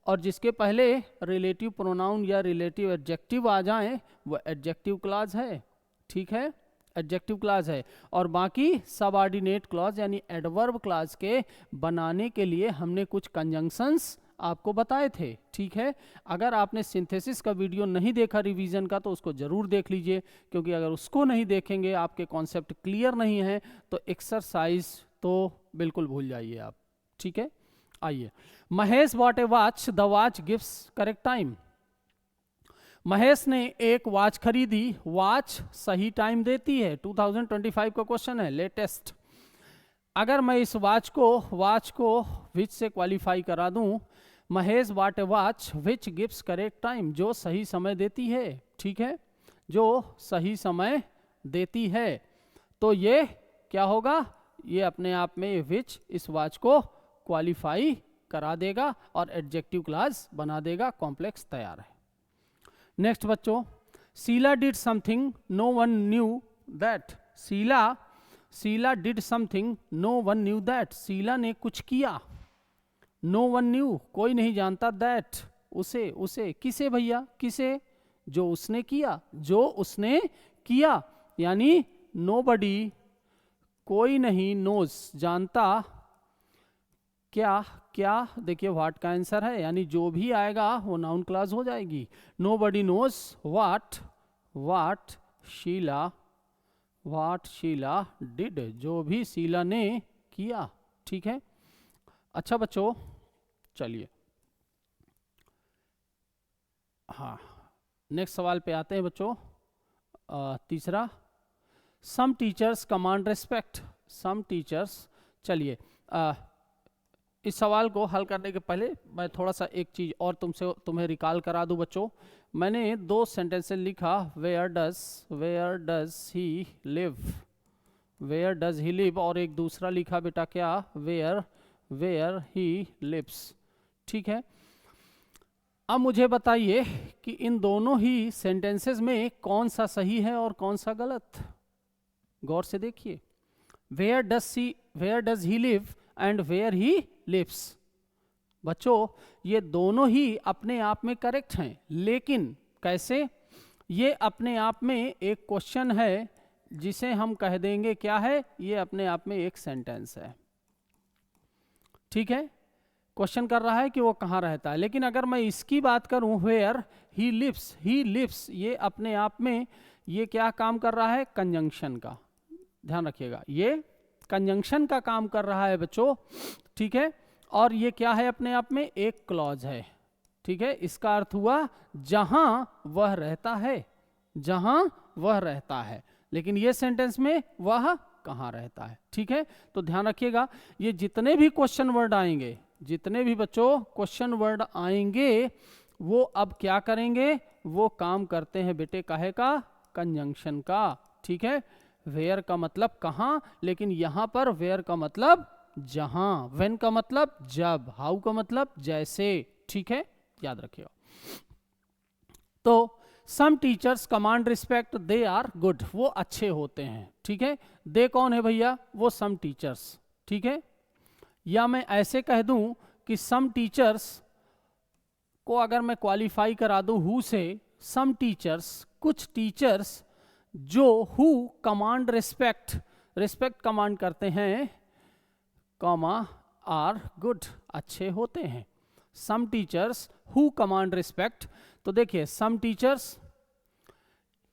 [SPEAKER 1] और जिसके पहले रिलेटिव प्रोनाउन या रिलेटिव एडजेक्टिव आ जाए वो एडजेक्टिव क्लॉज है, ठीक है, एडजेक्टिव क्लॉज है। और बाकी सबऑर्डिनेट क्लॉज यानी एडवर्ब क्लॉज के बनाने के लिए हमने कुछ कंजंक्शंस आपको बताए थे, ठीक है। अगर आपने सिंथेसिस का वीडियो नहीं देखा रिवीजन का तो उसको जरूर देख लीजिए, क्योंकि अगर उसको नहीं देखेंगे, आपके कॉन्सेप्ट क्लियर नहीं है, तो एक्सरसाइज तो बिल्कुल भूल जाइए आप, ठीक है। आइए, Mahesh bot A watch, the watch gives correct time. Mahesh ने एक वॉच खरीदी, वॉच सही टाइम देती है। 2025 का क्वेश्चन है, लेटेस्ट। अगर मैं इस वॉच को विच से क्वालिफाई करा दूं, Mahesh bot A watch which gives correct time, जो सही समय देती है, ठीक है, जो सही समय देती है। तो ये क्या होगा? ये अपने आप में विच इस वॉच को क्वालिफाई करा देगा और एडजेक्टिव क्लॉज बना देगा। कॉम्प्लेक्स तैयार है। नेक्स्ट बच्चों, Sheela did something no one knew that. Sheela did something no one knew that, Sheela ने कुछ किया। नो वन न्यू, कोई नहीं जानता, दैट, उसे किसे भैया? किसे? जो उसने किया, यानी नोबडी, कोई नहीं, नोज, जानता, क्या देखिए व्हाट का आंसर है, यानी जो भी आएगा वो नाउन क्लॉज हो जाएगी। Nobody knows what Sheela did, जो भी शीला ने किया, ठीक है। अच्छा बच्चों, चलिए हाँ नेक्स्ट सवाल पे आते हैं बच्चों। तीसरा, some teachers command respect, some teachers. चलिए इस सवाल को हल करने के पहले मैं थोड़ा सा एक चीज़ और तुम्हें रिकॉल करा दूं बच्चों। मैंने 2 सेंटेंसेस लिखा, वेयर डज ही लिव, और एक दूसरा लिखा बेटा क्या, वेयर ही लिव्स, ठीक है। अब मुझे बताइए कि इन दोनों ही सेंटेंसेस में कौन सा सही है और कौन सा गलत। गौर से देखिए, where does he live and where he lives. बच्चों ये दोनों ही अपने आप में करेक्ट हैं, लेकिन कैसे? ये अपने आप में एक क्वेश्चन है जिसे हम कह देंगे क्या है, ये अपने आप में एक सेंटेंस है, ठीक है। क्वेश्चन कर रहा है कि वो कहाँ रहता है, लेकिन अगर मैं इसकी बात करूं, वेयर ही लिव्स, ये अपने आप में ये क्या काम कर रहा है? कंजंक्शन का, ध्यान रखिएगा, ये कंजंक्शन का काम कर रहा है बच्चों, ठीक है। और ये क्या है? अपने आप में एक क्लॉज है, ठीक है, इसका अर्थ हुआ जहां वह रहता है, जहां वह रहता है, लेकिन ये सेंटेंस में वह कहाँ रहता है। ठीक है, तो ध्यान रखिएगा, ये जितने भी क्वेश्चन वर्ड आएंगे, जितने भी बच्चों क्वेश्चन वर्ड आएंगे, वो अब क्या करेंगे, वो काम करते हैं बेटे काहे का, कंजंक्शन का। ठीक है, वेयर का मतलब कहाँ, लेकिन यहां पर वेयर का मतलब जहां, व्हेन का मतलब जब, हाउ का मतलब जैसे। ठीक है, याद रखिएगा। तो some teachers command respect, they are good, वो अच्छे होते हैं। ठीक है, दे कौन है भैया, वो सम टीचर्स। ठीक है, या मैं ऐसे कह दूं कि सम टीचर्स को अगर मैं क्वालिफाई करा दूं हु से, सम टीचर्स, कुछ टीचर्स जो who command respect, respect command करते हैं, कॉमा आर गुड, अच्छे होते हैं। Some teachers who command respect, तो देखिए some teachers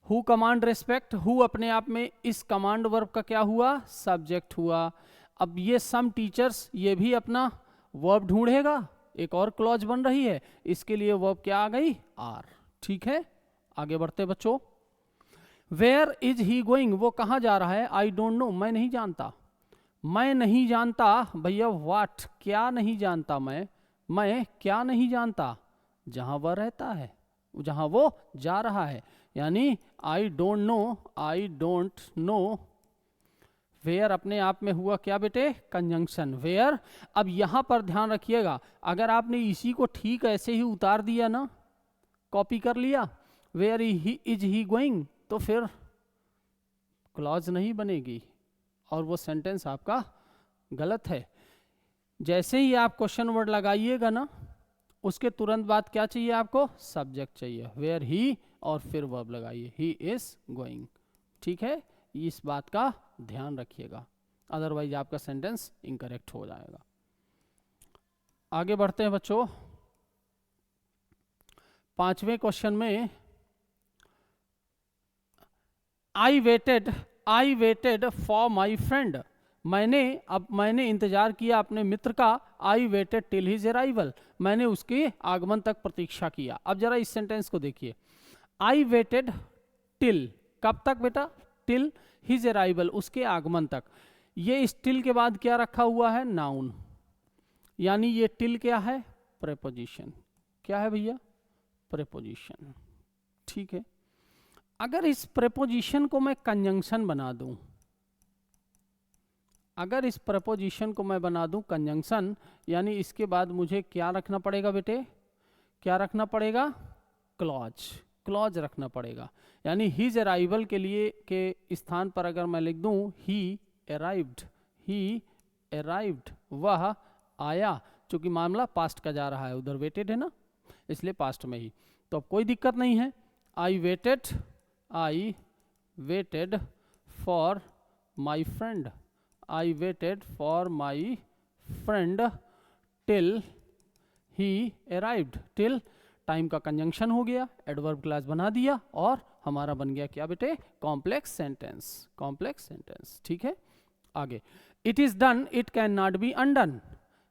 [SPEAKER 1] who command respect, who अपने आप में इस कमांड वर्ब का क्या हुआ, सब्जेक्ट हुआ। अब ये सम टीचर्स, ये भी अपना वर्ब ढूंढेगा, एक और क्लॉज बन रही है, इसके लिए वर्ब क्या आ गई, आर। ठीक है, आगे बढ़ते बच्चों। वेयर इज ही गोइंग, वो कहाँ जा रहा है, आई डोंट नो, मैं नहीं जानता। मैं नहीं जानता भैया, व्हाट, क्या नहीं जानता मैं क्या नहीं जानता, जहां वह रहता है, जहां वो जा रहा है, यानी I don't know, I don't know. Where अपने आप में हुआ क्या बेटे, कंजंक्शन, वेयर। अब यहां पर ध्यान रखिएगा, अगर आपने इसी को ठीक ऐसे ही उतार दिया ना, कॉपी कर लिया, वेयर इज ही गोइंग, तो फिर क्लॉज नहीं बनेगी और वो सेंटेंस आपका गलत है। जैसे ही आप क्वेश्चन वर्ड लगाइएगा ना, उसके तुरंत बाद क्या चाहिए आपको, सब्जेक्ट चाहिए, वेयर ही, और फिर वर्ब लगाइए, ही इज गोइंग। ठीक है, इस बात का ध्यान रखिएगा, अदरवाइज आपका सेंटेंस इनकरेक्ट हो जाएगा। आगे बढ़ते हैं बच्चों, पांचवें क्वेश्चन में, I waited for my friend, मैंने इंतजार किया अपने मित्र का, I waited till his arrival, मैंने उसके आगमन तक प्रतीक्षा किया। अब जरा इस सेंटेंस को देखिए, आई वेटेड टिल, कब तक बेटा, टिल हिज अराइवल, उसके आगमन तक। ये इस टिल के बाद क्या रखा हुआ है, नाउन, यानी ये टिल क्या है, प्रेपोजिशन। क्या है भैया, प्रेपोजिशन। ठीक है, अगर इस प्रेपोजिशन को मैं कंजंक्शन बना दूं, अगर इस प्रपोजिशन को मैं बना दूं कंजंक्शन, यानी इसके बाद मुझे क्या रखना पड़ेगा बेटे, क्या रखना पड़ेगा, क्लॉज, क्लॉज रखना पड़ेगा। यानी हिज अराइवल के लिए के स्थान पर अगर मैं लिख दूं ही अराइव्ड, ही अराइव्ड, वह आया, चूंकि मामला पास्ट का जा रहा है, उधर वेटेड है ना, इसलिए पास्ट में ही, तो अब कोई दिक्कत नहीं है। I waited for my friend, I waited for my friend till he arrived, till time का कंजंक्शन हो गया, एडवर्ब क्लास बना दिया, और हमारा बन गया क्या बेटे, कॉम्प्लेक्स सेंटेंस, कॉम्प्लेक्स सेंटेंस। ठीक है, आगे, it is done, it can not be undone,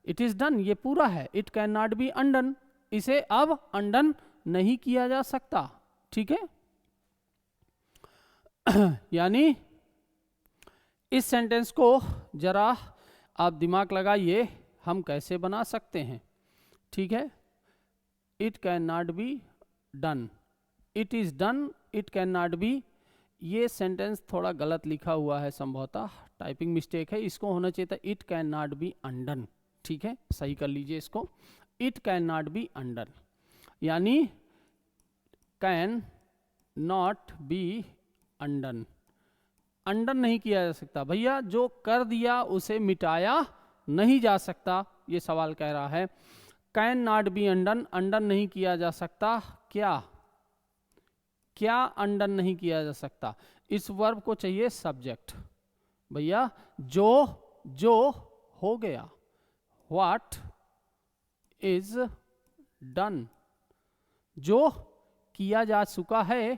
[SPEAKER 1] it is done ये पूरा है, it can not be undone, इसे अब अनडन नहीं किया जा सकता। ठीक है, यानी इस सेंटेंस को जरा आप दिमाग लगाइए, हम कैसे बना सकते हैं। ठीक है, it can not be done, it is done, it can not be, ये सेंटेंस थोड़ा गलत लिखा हुआ है, संभवतः टाइपिंग मिस्टेक है, इसको होना चाहिए था it can not be undone. ठीक है, सही कर लीजिए इसको, it can not be undone, यानी कैन नॉट बी अनडन, अंडन नहीं किया जा सकता भैया, जो कर दिया उसे मिटाया नहीं जा सकता, ये सवाल कह रहा है। कैन नॉट बी अंडन, अंडन नहीं किया जा सकता, क्या, क्या अंडन नहीं किया जा सकता, इस वर्ब को चाहिए सब्जेक्ट भैया, जो हो गया, व्हाट इज डन, जो किया जा चुका है,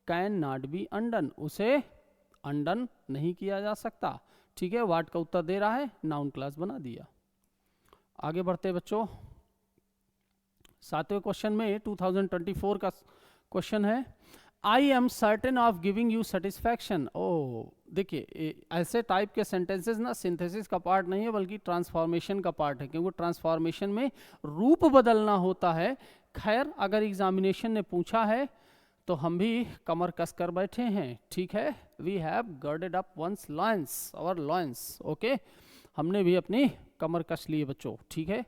[SPEAKER 1] कैन नॉट बी अंडन, उसे अंडन नहीं किया जा सकता। ठीक है, वाट का उत्तर दे रहा है, नाउन क्लास बना दिया। आगे बढ़ते बच्चों, 7वें क्वेश्चन में 2024 का क्वेश्चन है, I am certain of giving you satisfaction. ओ देखिए, ऐसे टाइप के सेंटेंसेस ना सिंथेसिस का पार्ट नहीं है बल्कि ट्रांसफॉर्मेशन का पार्ट है, क्योंकि ट्रांसफॉर्मेशन में रूप बदलना होता है। खैर, अगर एग्जामिनेशन ने पूछा है तो हम भी कमर कस कर बैठे हैं, ठीक है। We have girded up one's loins, our loins, okay. हमने भी अपनी कमर कस ली बच्चों, ठीक है।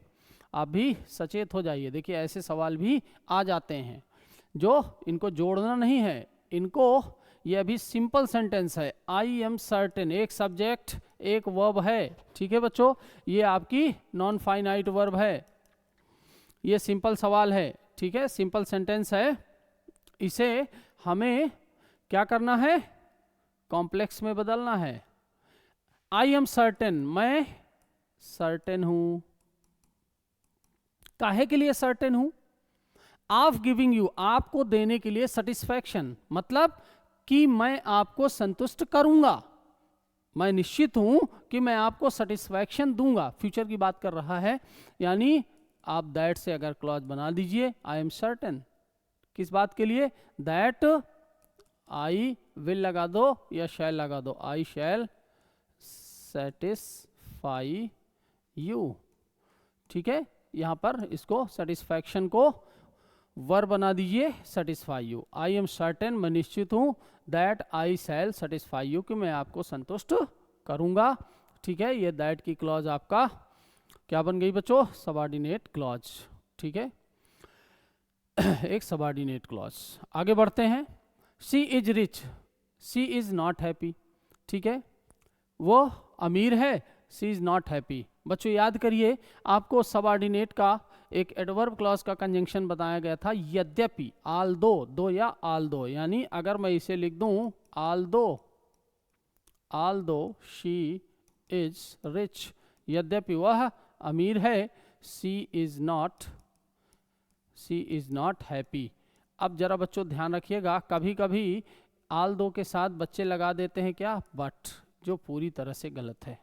[SPEAKER 1] आप भी सचेत हो जाइए। देखिए, ऐसे सवाल भी आ जाते हैं जो इनको जोड़ना नहीं है, इनको, ये अभी सिंपल सेंटेंस है। आई एम सर्टेन, एक सब्जेक्ट एक वर्ब है, ठीक है बच्चों। ये आपकी नॉन फाइनाइट वर्ब है, ये सिंपल सवाल है, ठीक है, सिंपल सेंटेंस है। इसे हमें क्या करना है, कॉम्प्लेक्स में बदलना है। आई एम सर्टेन, मैं सर्टेन हूं। काहे के लिए सर्टेन हूं? ऑफ गिविंग यू, आपको देने के लिए, सेटिस्फैक्शन मतलब कि मैं आपको संतुष्ट करूंगा, मैं निश्चित हूं कि मैं आपको सेटिस्फैक्शन दूंगा। फ्यूचर की बात कर रहा है, यानी आप दैट से अगर क्लॉज बना दीजिए, आई एम सर्टेन, किस बात के लिए? दैट आई विल लगा दो या शैल लगा दो, आई शैल सेटिस्फाई यू, ठीक है। यहां पर इसको सेटिस्फैक्शन को वर्ब बना दीजिए, satisfy you. I am certain, मैं निश्चित हूं, that I shall satisfy you, कि मैं आपको संतुष्ट करूंगा, ठीक है। ये दैट की क्लॉज आपका क्या बन गई बच्चों? सबऑर्डिनेट क्लॉज, ठीक है, एक सबऑर्डिनेट क्लॉज। आगे बढ़ते हैं। She is rich, she is not happy, ठीक है, वो अमीर है, शी इज नॉट हैप्पी। बच्चों याद करिए, आपको सबऑर्डिनेट का एक एडवर्ब क्लॉज का कंजंक्शन बताया गया था, यद्यपि, आल्दो, दो या आल्दो, यानी अगर मैं इसे लिख दूं आल्दो शी इज रिच, यद्यपि वह अमीर है, शी इज नॉट हैप्पी। अब जरा बच्चों ध्यान रखिएगा, कभी कभी आल्दो के साथ बच्चे लगा देते हैं क्या? बट, जो पूरी तरह से गलत है।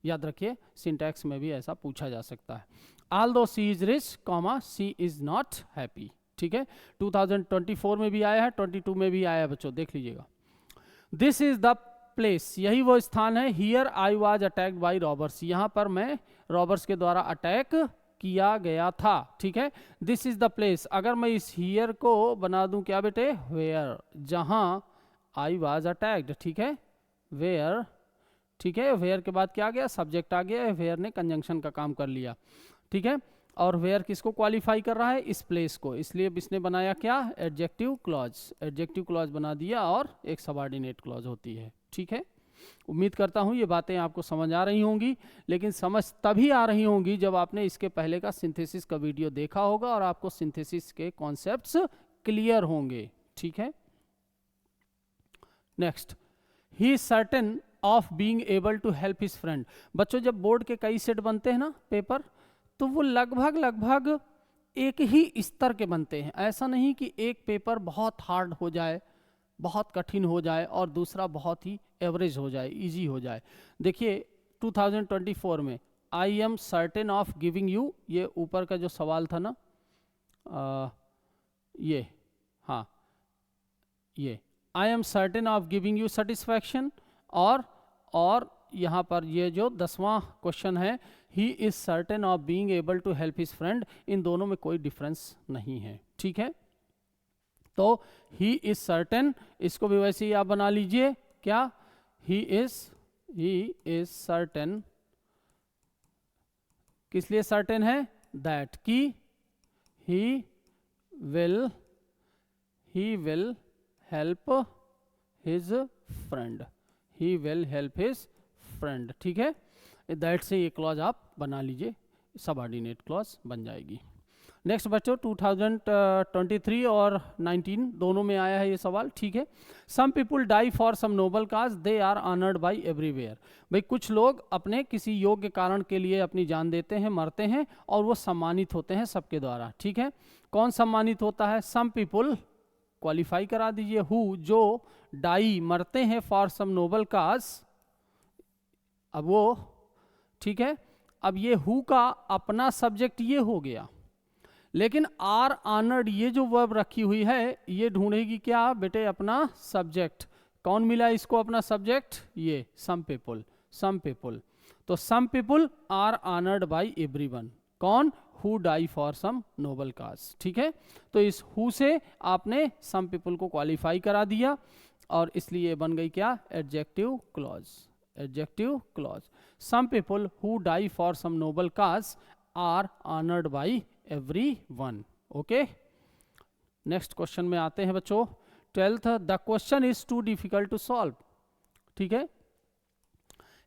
[SPEAKER 1] याद रखिए, सिंटैक्स में भी ऐसा पूछा जा सकता है। Aldous she is rich, comma, she is not happy, ठीक है। 2024 में भी आया है, 22 में भी आया है बच्चों, देख लीजिएगा। दिस इज द प्लेस, यही वो स्थान है। Here I was attacked by robbers, यहाँ पर मैं रॉबर्स के द्वारा अटैक किया गया था, ठीक है। दिस इज द प्लेस, अगर मैं इस हियर को बना दूं क्या बेटे? वेयर, जहां आई वॉज अटैक्ड, ठीक है, वेयर, ठीक है। वेयर के बाद क्या आ गया? सब्जेक्ट आ गया, वेयर ने कंजंक्शन का काम कर लिया, ठीक है। और वेयर किसको क्वालिफाई कर रहा है? इस प्लेस को, इसलिए इसने बनाया क्या? एडजेक्टिव क्लॉज, एडजेक्टिव क्लॉज बना दिया और एक सबऑर्डिनेट क्लॉज होती है, ठीक है। उम्मीद करता हूं ये बातें आपको समझ आ रही होंगी, लेकिन समझ तभी आ रही होंगी जब आपने इसके पहले का सिंथेसिस का वीडियो देखा होगा और आपको सिंथेसिस के कॉन्सेप्ट्स क्लियर होंगे, ठीक है। Next, he is certain of being able to help his friend. बच्चों, जब बोर्ड के कई सेट बनते हैं ना पेपर, तो वो लगभग एक ही स्तर के बनते हैं। ऐसा नहीं कि एक पेपर बहुत हार्ड हो जाए, बहुत कठिन हो जाए, और दूसरा बहुत ही एवरेज हो जाए, इजी हो जाए। देखिए 2024 में आई am certain of giving you, ये ऊपर का जो सवाल था ना, ये, हाँ, ये I am certain of giving you satisfaction, और यहाँ पर ये जो 10वां क्वेश्चन है, he is certain of being able to help his friend, इन दोनों में कोई डिफरेंस नहीं है, ठीक है। तो ही इज सर्टेन, इसको भी वैसे ही आप बना लीजिए, क्या? ही इज सर्टेन, किस लिए सर्टेन है? दैट की he will help his friend, he will help his friend, ठीक है। दैट से ये क्लॉज आप बना लीजिए, सबऑर्डिनेट क्लॉज बन जाएगी। नेक्स्ट बच्चों, 2023 और 19 दोनों में आया है ये सवाल, ठीक है। Some people die for some noble cause, they are honoured by everywhere. भाई, कुछ लोग अपने किसी योग्य कारण के लिए अपनी जान देते हैं, मरते हैं, और वो सम्मानित होते हैं सबके द्वारा, ठीक है। कौन सम्मानित होता है? सम पीपुल, क्वालिफाई करा दीजिए, हु, जो, डाई, मरते हैं, फॉर सम नोबल काज, अब वो, ठीक है। अब ये हु का अपना सब्जेक्ट ये हो गया, लेकिन आर ऑनर्ड ये जो वर्ब रखी हुई है ये ढूंढेगी क्या बेटे, अपना सब्जेक्ट। कौन मिला इसको अपना सब्जेक्ट, ये सम पीपुल, सम पीपुल। तो some people are honoured by everyone, कौन, who die for some noble cause. ठीक है, तो इस हु से आपने सम पीपुल को क्वालिफाई करा दिया और इसलिए बन गई क्या, adjective clause, adjective clause. Some people who die for some noble cause are honoured by everyone. Okay, next question में आते हैं बच्चों। 12th, the question is too difficult to solve. ठीक है,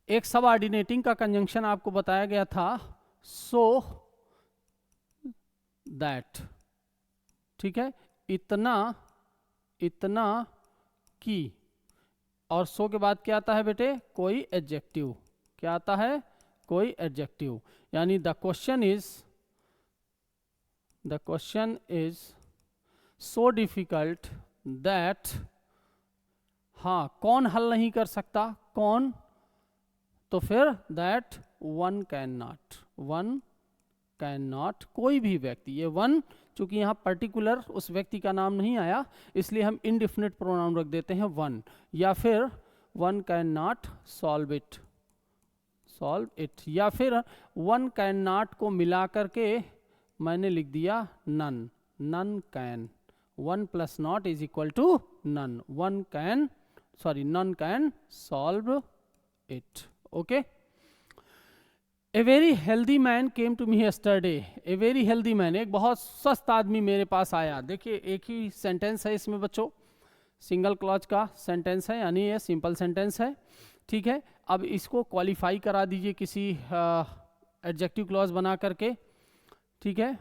[SPEAKER 1] एक सबऑर्डिनेटिंग का कंजंक्शन आपको बताया गया था, सो दैट। ठीक है, इतना, इतना की, और सो के बाद क्या आता है बेटे, कोई एडजेक्टिव। क्या आता है, कोई एडजेक्टिव। यानी the question is so difficult that, हाँ कौन हल नहीं कर सकता, कौन, तो फिर that one can not, one can not, कोई भी व्यक्ति। ये वन चूंकि यहाँ पर्टिकुलर उस व्यक्ति का नाम नहीं आया इसलिए हम इनडिफिनिट प्रोनाउन रख देते हैं वन, या फिर one can not solve it, solve it, या फिर वन कैन नॉट को मिला करके मैंने लिख दिया none, none can, one plus not is equal to none, one can, sorry none can solve it. Okay, a very healthy man came to me yesterday. A very healthy man, एक बहुत स्वस्थ आदमी मेरे पास आया। देखिए एक ही सेंटेंस है इसमें बच्चों, सिंगल क्लॉज का सेंटेंस है, यानी ये सिंपल सेंटेंस है। ठीक है, अब इसको क्वालिफाई करा दीजिए किसी एडजेक्टिव क्लॉज बना करके। ठीक है,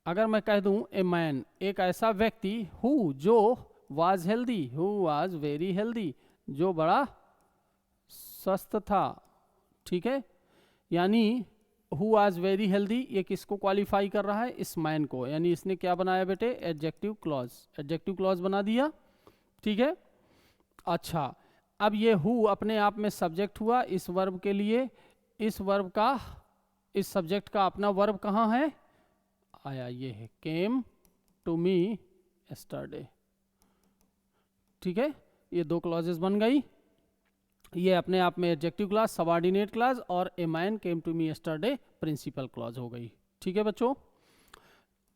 [SPEAKER 1] अगर मैं कह दूं ए मैन, एक ऐसा व्यक्ति, हु जो was healthy, who was very healthy, जो बड़ा स्वस्थ था। ठीक है, यानी हु वाज वेरी हेल्दी, ये किसको क्वालिफाई कर रहा है, इस मैन को, यानी इसने क्या बनाया बेटे, एडजेक्टिव क्लॉज, एडजेक्टिव क्लॉज बना दिया। ठीक है, अच्छा अब ये हु अपने आप में सब्जेक्ट हुआ इस वर्ब के लिए, इस वर्ब का, इस सब्जेक्ट का अपना वर्ब कहाँ है, आया, ये है, केम टू मी यस्टरडे। ठीक है, ये दो क्लॉजेस बन गई, ये अपने आप में एडजेक्टिव क्लॉज, सबऑर्डिनेट क्लॉज, और a man came to me yesterday principal clause हो गई। ठीक है बच्चों,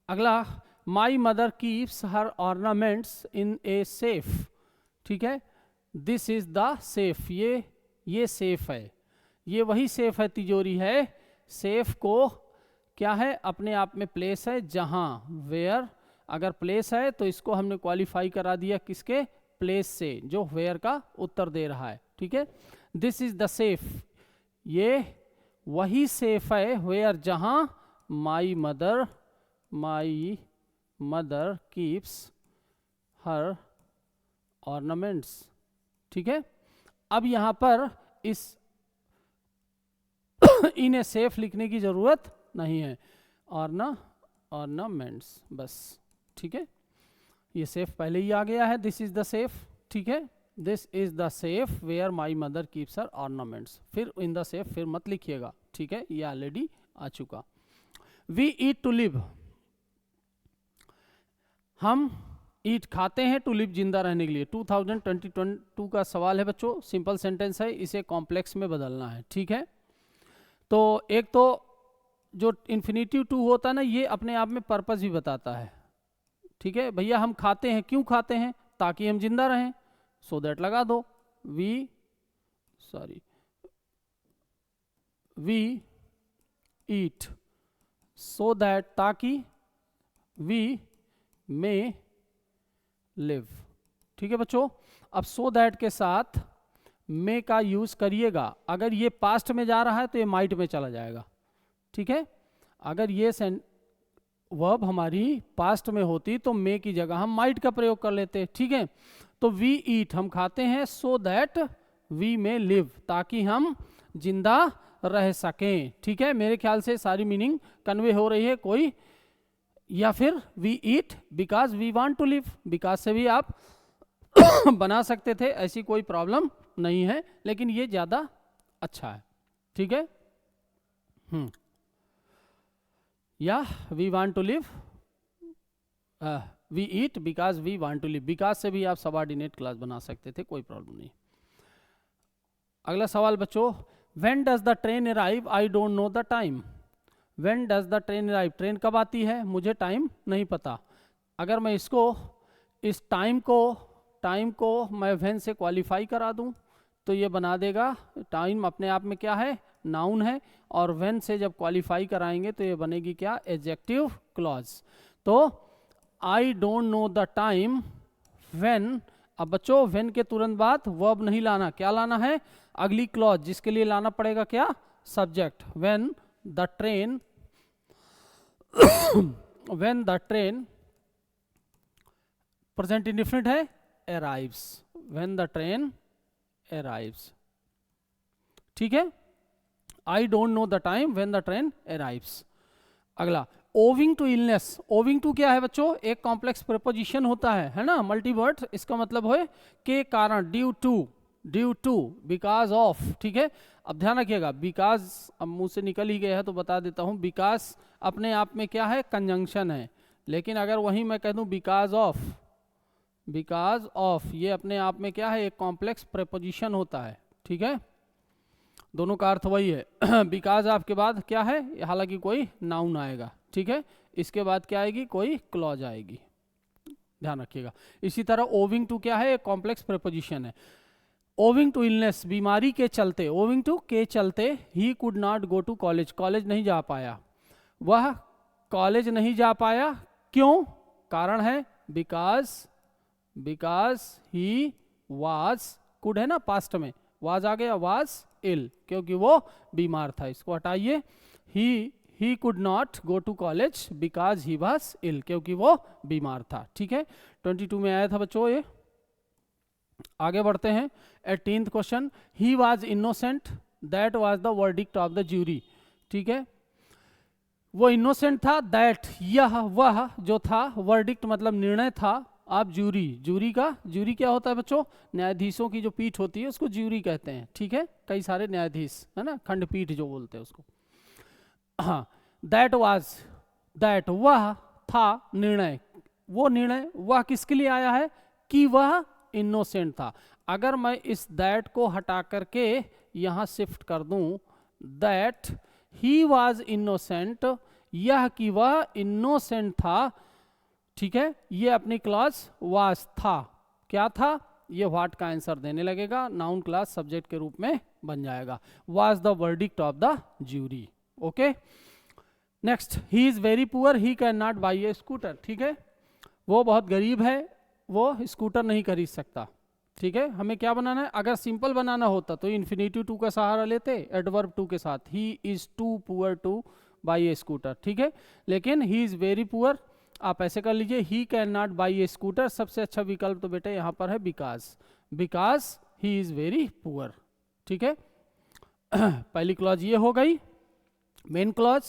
[SPEAKER 1] अगला, my mother keeps her ornaments in a safe. ठीक है, दिस इज द सेफ, ये सेफ है, ये वही सेफ है, तिजोरी है। सेफ को क्या है, अपने आप में प्लेस है, जहां, वेयर, अगर प्लेस है तो इसको हमने क्वालिफाई करा दिया किसके, प्लेस से, जो वेयर का उत्तर दे रहा है। ठीक है, दिस इज द सेफ, ये वही सेफ है, वेयर, जहां माई मदर कीप्स हर ऑर्नामेंट्स। ठीक है, अब यहां पर इस इन्हें सेफ लिखने की जरूरत नहीं है, ऑर्नामेंट्स बस। ठीक है, ये सेफ पहले ही आ गया है, दिस इज द सेफ। ठीक है, this is the safe where my mother keeps her ornaments, फिर इन द सेफ फिर मत लिखिएगा। ठीक है, ये ऑलरेडी आ चुका। वी ईट टू लिव, हम ईट खाते हैं, टू लिव जिंदा रहने के लिए। 2022 का सवाल है बच्चों, सिंपल सेंटेंस है, इसे कॉम्प्लेक्स में बदलना है। ठीक है, तो एक तो जो इन्फिनिटिव टू होता है ना, ये अपने आप में पर्पस भी बताता है। ठीक है भैया, हम खाते हैं, क्यों खाते हैं, ताकि हम जिंदा रहें, सो दैट लगा दो, वी ईट सो दैट, ताकि, वी मे लिव। ठीक है बच्चों, अब सो दैट के साथ मे का यूज करिएगा। अगर ये पास्ट में जा रहा है तो ये माइट में चला जाएगा। ठीक है, अगर ये वर्ब हमारी पास्ट में होती तो मे की जगह हम माइट का प्रयोग कर लेते। ठीक है, तो वी ईट, हम खाते हैं, so that we may live, ताकि हम जिंदा रह सकें। ठीक है, मेरे ख्याल से सारी मीनिंग कन्वे हो रही है कोई, या फिर we eat because we want to live, because से भी आप बना सकते थे, ऐसी कोई प्रॉब्लम नहीं है, लेकिन ये ज्यादा अच्छा है। ठीक है, या we want to live, we eat because we want to live. Because से भी आप सबऑर्डिनेट क्लॉज बना सकते थे, कोई प्रॉब्लम नहीं। अगला सवाल बच्चों, when does the train arrive, I don't know the time. When does the train arrive, train कब आती है, मुझे टाइम नहीं पता। अगर मैं इसको, इस टाइम को मैं व्हेन से क्वालिफाई करा दूं तो ये बना देगा, टाइम अपने आप में क्या है, नाउन है, और व्हेन से जब क्वालिफाई कराएंगे तो ये बनेगी क्या, एडजेक्टिव क्लॉज। तो आई don't know the time when, अब बच्चों व्हेन के तुरंत बाद वर्ब नहीं लाना, क्या लाना है, अगली क्लॉज, जिसके लिए लाना पड़ेगा क्या, subject. When the train when the train, present indefinite है, arrives, when the train arrives, ठीक है। I don't know the time when the train arrives। अगला, owing to illness, owing to क्या है बच्चों, एक कॉम्प्लेक्स प्रीपोजिशन होता है ना, मल्टीवर्ड, इसका मतलब है के कारण, ड्यू टू, बिकॉज ऑफ, ठीक है। अब ध्यान रखिएगा, बिकॉज अब मुंह से निकल ही गया है तो बता देता हूं, बिकॉज अपने आप में क्या है, कंजंक्शन है, लेकिन अगर वही मैं कह दूं बिकॉज ऑफ, ये अपने आप में क्या है, एक कॉम्प्लेक्स प्रीपोजिशन होता है, ठीक है, दोनों का अर्थ वही है। बिकॉज आपके बाद क्या है, हालांकि कोई नाउन आएगा, ठीक है, इसके बाद क्या आएगी, कोई क्लॉज आएगी, ध्यान रखिएगा। इसी तरह ओविंग टू क्या है, एक कॉम्प्लेक्स प्रीपोजिशन है। ओविंग टू इलनेस, बीमारी के चलते, ओविंग टू के चलते, he could not go to college, college नहीं जा पाया, वह कॉलेज नहीं जा पाया, क्यों, कारण है बिकॉज ही वाज, कुड है ना पास्ट में, वाज आ गया, वाज इल, क्योंकि वो बीमार था, इसको हटाइए, he could not go to college because he was ill, क्योंकि वो बीमार था, ठीक है। 22 में आया था बच्चों ये। आगे बढ़ते हैं, 18th question, he was innocent, that was the verdict of the jury, ठीक है, वो इनोसेंट था, दैट यह वह जो था, वर्डिक्ट मतलब निर्णय था, आप ज्यूरी क्या होता है बच्चों, न्यायाधीशों की जो पीठ होती है उसको ज्यूरी कहते हैं, ठीक है, कई सारे न्यायाधीश है ना, खंडपीठ जो बोलते हैं उसको। हाँ, दैट वह था निर्णय, वो निर्णय वह किसके लिए आया है, कि वह इनोसेंट था। अगर मैं इस दैट को हटा करके यहां शिफ्ट कर दूं, दैट ही वाज इनोसेंट, यह कि वह इनोसेंट था, ठीक है, ये अपनी क्लॉज वाज था, क्या था, ये व्हाट का आंसर देने लगेगा, नाउन क्लास सब्जेक्ट के रूप में बन जाएगा, was the verdict of the jury, okay. Next, he is very poor, he can not by a scooter, ठीक है, वो बहुत गरीब है, वो स्कूटर नहीं खरीद सकता, ठीक है। हमें क्या बनाना है, अगर सिंपल बनाना होता तो इन्फिनेटिव टू का सहारा लेते, एडवर्ब टू के साथ, he is too poor to buy a scooter, ठीक है, लेकिन ही इज वेरी पुअर, आप ऐसे कर लीजिए, he can not by a scooter, सबसे अच्छा विकल्प तो बेटे यहाँ पर है because he is very poor, ठीक है। पहली क्लॉज ये हो गई, मेन क्लॉज,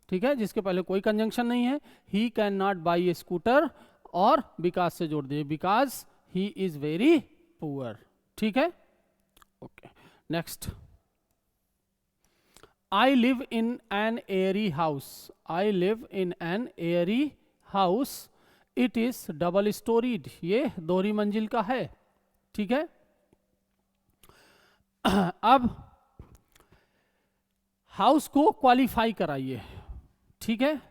[SPEAKER 1] ठीक है, जिसके पहले कोई कंजंक्शन नहीं है, he can not by a scooter, और बिकॉज से जोड़ दिए, because he is very poor, ठीक है, okay. Next, I live in an airy house. I live in an airy house. It is double storied. ये दोहरी मंजिल का है, ठीक है। अब हाउस को क्वालिफाई कराइए, ठीक है।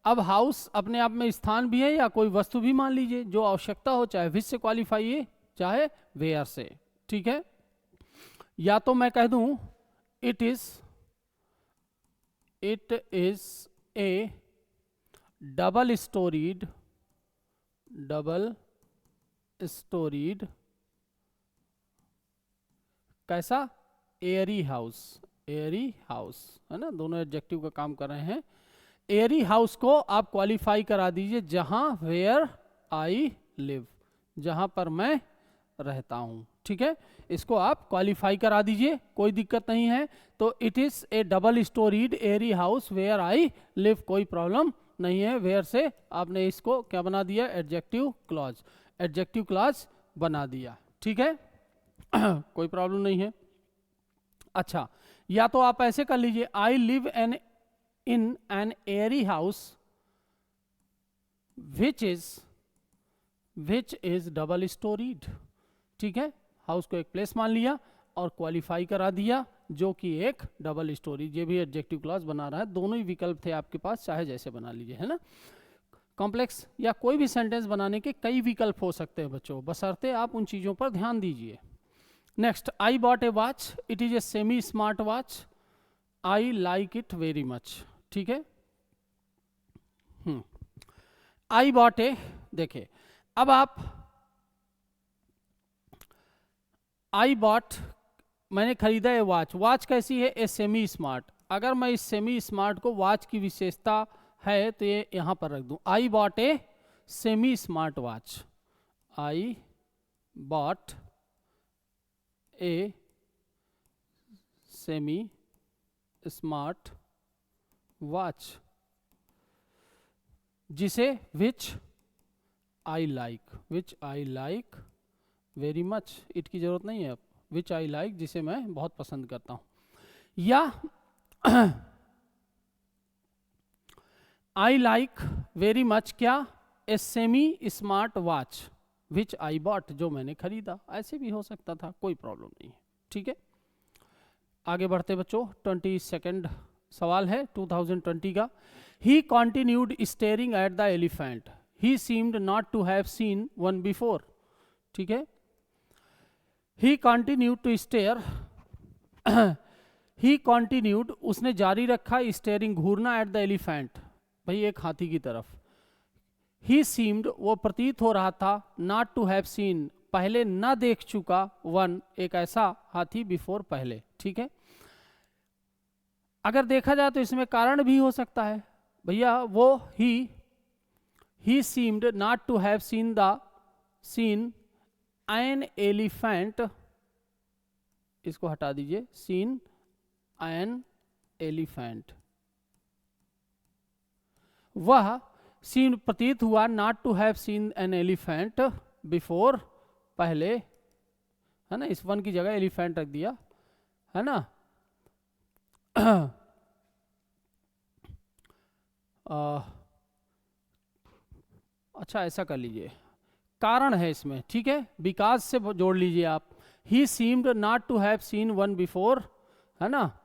[SPEAKER 1] अब हाउस अपने आप में स्थान भी है या कोई वस्तु भी मान लीजिए, जो आवश्यकता हो, चाहे विच से क्वालिफाई है, चाहे वेयर से, ठीक है। या तो मैं कह दूं it is a double storeyed कैसा, एयरी हाउस है ना, दोनों एडजेक्टिव का काम कर रहे हैं। एयरी हाउस को आप क्वालिफाई करा दीजिए, जहां वेयर आई लिव, जहां पर मैं रहता हूं, ठीक है, इसको आप क्वालिफाई करा दीजिए, कोई दिक्कत नहीं है। तो it is a double storeyed airy house where I live, कोई प्रॉब्लम नहीं है, वेयर से आपने इसको क्या बना दिया, एडजेक्टिव क्लॉज बना दिया, ठीक है। कोई प्रॉब्लम नहीं है। अच्छा, या तो आप ऐसे कर लीजिए, I live in an Airy house which is double storeyed. ठीक है, हाउस को एक प्लेस मान लिया और क्वालिफाई करा दिया जो कि एक डबल स्टोरी, ये भी एडजेक्टिव क्लॉज बना रहा है। दोनों ही विकल्प थे आपके पास, चाहे जैसे बना लीजिए, है ना। कॉम्प्लेक्स या कोई भी सेंटेंस बनाने के कई विकल्प हो सकते हैं बच्चों, बशर्ते आप उन चीज़ों पर ध्यान दीजिए। Next, I bought A watch, it is A semi smart watch, I like it very much. ठीक है, आई बॉट ए, देखिए अब आप आई बॉट, मैंने खरीदा है वॉच, वॉच कैसी है, ए सेमी स्मार्ट। अगर मैं इस सेमी स्मार्ट को वॉच की विशेषता है तो ये यहां पर रख दूं, I bought a semi smart watch, I bought a semi smart watch जिसे which I like very much, it की जरूरत नहीं है अब, विच आई लाइक जिसे मैं बहुत पसंद करता हूं, या आई लाइक वेरी मच क्या, ए semi smart watch which I bought, जो मैंने खरीदा, ऐसे भी हो सकता था, कोई प्रॉब्लम नहीं है। ठीक है, आगे बढ़ते बच्चों, 22nd सवाल है 2020 का। He continued staring at the elephant, he seemed not to have seen one before. ठीक है, he continued to stare, he continued उसने जारी रखा स्टेयरिंग घूरना एट द एलिफेंट, भाई एक हाथी की तरफ। ही सीम्ड वो प्रतीत हो रहा था, नॉट टू हैव सीन पहले न देख चुका, वन एक ऐसा हाथी बिफोर पहले। ठीक है, अगर देखा जाए तो इसमें कारण भी हो सकता है भैया, वो he seemed not to have seen an elephant, इसको हटा दीजिए, सीन एन एलिफेंट, वह सीन प्रतीत हुआ, not to have seen an elephant before पहले, है ना, इस वन की जगह एलिफेंट रख दिया, है ना। अच्छा ऐसा कर लीजिए, कारण है इसमें, ठीक है, बिकॉज से जोड़ लीजिए आप, he seemed not to have seen one before, है ना,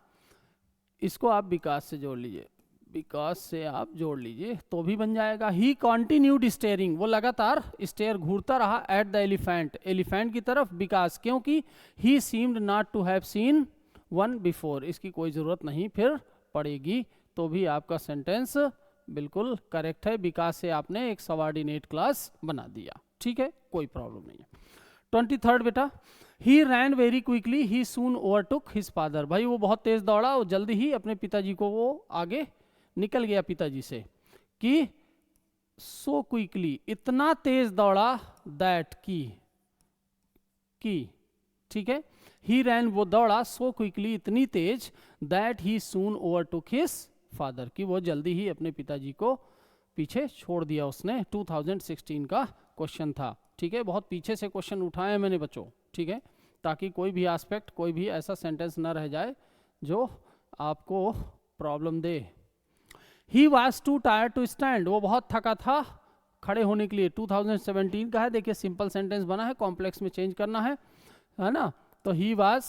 [SPEAKER 1] इसको आप बिकॉज से जोड़ लीजिए, बिकॉज से आप जोड़ लीजिए तो भी बन जाएगा। ही कॉन्टिन्यूड स्टेयरिंग, वो लगातार स्टेयर घूरता रहा एट द एलिफेंट, एलिफेंट की तरफ, बिकॉज क्योंकि he seemed not to have seen one before, इसकी कोई जरूरत नहीं फिर पड़ेगी, तो भी आपका सेंटेंस बिल्कुल करेक्ट है, बिकॉज से आपने एक सबऑर्डिनेट क्लास बना दिया। ठीक है, कोई प्रॉब्लम नहीं है। 23rd बेटा, ही रैन वेरी क्विकली ही सून ओवरटुक हिज फादर, भाई वो बहुत तेज दौड़ा, वो जल्दी ही अपने पिताजी को वो आगे निकल गया पिताजी से, कि सो क्विकली इतना तेज दौड़ा, दैट की ठीक है, ही रैन वो दौड़ा, सो क्विकली इतनी तेज, that he soon overtook his father, की वो जल्दी ही अपने पिताजी को पीछे छोड़ दिया उसने। 2016 का क्वेश्चन था। ठीक है, बहुत पीछे से क्वेश्चन उठाए हैं मैंने बच्चों, ठीक है, ताकि कोई भी एस्पेक्ट, कोई भी ऐसा सेंटेंस ना रह जाए जो आपको प्रॉब्लम दे। He was too tired to stand, वो बहुत थका था खड़े होने के लिए। 2017 का है, देखिए सिंपल सेंटेंस बना है, कॉम्प्लेक्स में चेंज करना है ना। तो ही वॉज,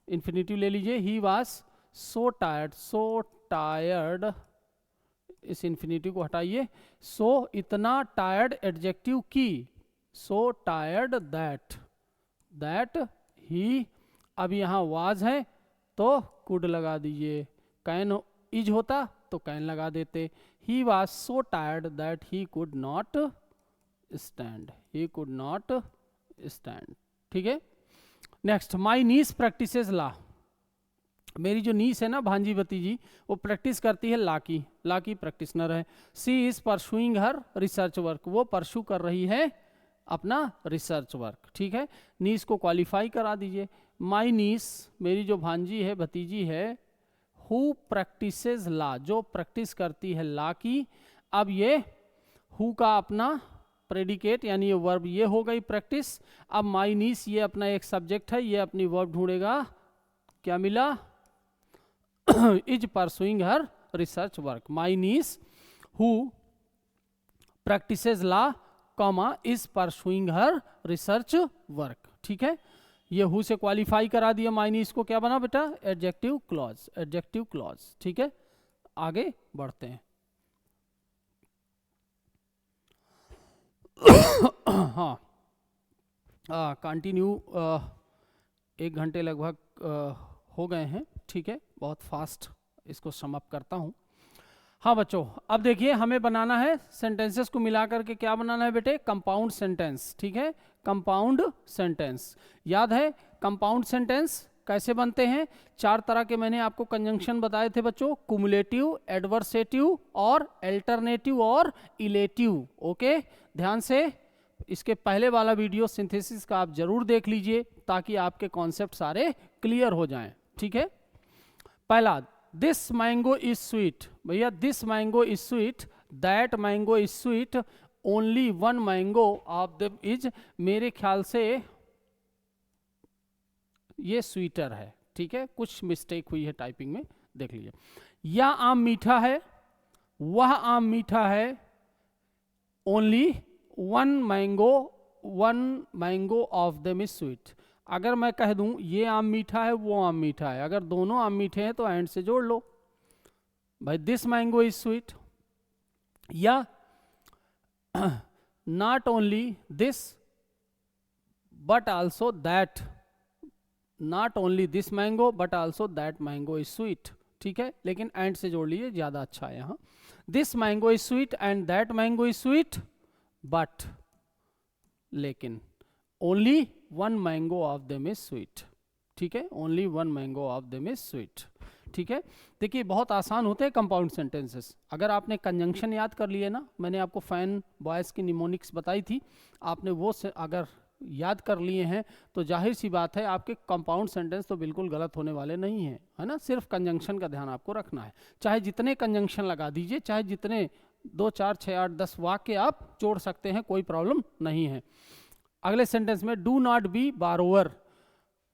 [SPEAKER 1] इंफिनिटिव ले लीजिए, ही वॉज सो टायर्ड, इस इंफिनिटिव को हटाइए, सो इतना टायर्ड, एडजेक्टिव की, सो टायर्ड दैट ही, अब यहाँ वाज है तो कुड लगा दीजिए, कैन इज होता तो कैन लगा देते, he was so tired that he could not stand, ठीक है। नेक्स्ट, माई नीस प्रैक्टिसेस लॉ, मेरी जो नीस है ना भांजी भतीजी, वो प्रैक्टिस करती है लॉ की प्रैक्टिशनर है। She is pursuing her research work, वो परसू कर रही है अपना रिसर्च वर्क, ठीक है। नीस को क्वालिफाई करा दीजिए, माई नीस, मेरी जो भांजी है भतीजी है, हु प्रैक्टिसेस लॉ, जो प्रैक्टिस करती है लॉ की। अब ये हु का अपना प्रेडिकेट यानी ये वर्ब, ये हो गई प्रैक्टिस। अब माई नीस ये अपना एक सब्जेक्ट है, ये अपनी वर्ब ढूंढेगा, क्या मिला, is pursuing her research work. My niece who practises law comma is pursuing her research work. ठीक है, ये हु से क्वालिफाई करा दिया, माई नीस को क्या बना बेटा, एडजेक्टिव क्लॉज, एडजेक्टिव क्लॉज। ठीक है, आगे बढ़ते हैं। हाँ, कंटिन्यू 1 घंटे लगभग हो गए हैं। ठीक है, बहुत फास्ट इसको सम अप करता हूँ। हाँ बच्चों, अब देखिए हमें बनाना है सेंटेंसेस को मिलाकर के, क्या बनाना है बेटे, कंपाउंड सेंटेंस। ठीक है, कंपाउंड सेंटेंस। याद है कंपाउंड सेंटेंस कैसे बनते हैं? 4 तरह के मैंने आपको कंजंक्शन बताए थे बच्चों, कुमुलेटिव, एडवर्सेटिव और अल्टरनेटिव और इलेटिव। ओके, ध्यान से इसके पहले वाला वीडियो सिंथेसिस का आप जरूर देख लीजिए ताकि आपके कॉन्सेप्ट सारे क्लियर हो जाएं। ठीक है, पहला, दिस मैंगो इज स्वीट। भैया this mango is sweet, that mango is sweet, only one mango of them is, मेरे ख्याल से ये स्वीटर है। ठीक है, कुछ मिस्टेक हुई है टाइपिंग में, देख लीजिए। यह आम मीठा है, वह आम मीठा है, only one mango of them is sweet. अगर मैं कह दूं ये आम मीठा है वो आम मीठा है, अगर दोनों आम मीठे हैं तो एंड से जोड़ लो भाई, दिस मैंगो इज स्वीट। या not only this but also that, not only this mango but also that mango is sweet. ठीक है, लेकिन एंड से जोड़ लीजिए, ज्यादा अच्छा है यहाँ। This mango is sweet and that mango is sweet but, लेकिन only one mango of them is sweet. ठीक है, only one mango of them is sweet. ठीक है, देखिए बहुत आसान होते हैं कंपाउंड सेंटेंसेस। अगर आपने कंजंक्शन याद कर लिए ना, मैंने आपको फैन बॉयज की निमोनिक्स बताई थी, आपने वो से अगर याद कर लिए हैं तो जाहिर सी बात है आपके कंपाउंड सेंटेंस तो बिल्कुल गलत होने वाले नहीं हैं, है ना। सिर्फ कंजंक्शन का ध्यान आपको रखना है, चाहे जितने कंजंक्शन लगा दीजिए, चाहे जितने 2, 4, 6, 8, 10 वाक्य आप जोड़ सकते हैं, कोई प्रॉब्लम नहीं है। अगले सेंटेंस में do not be बारोवर,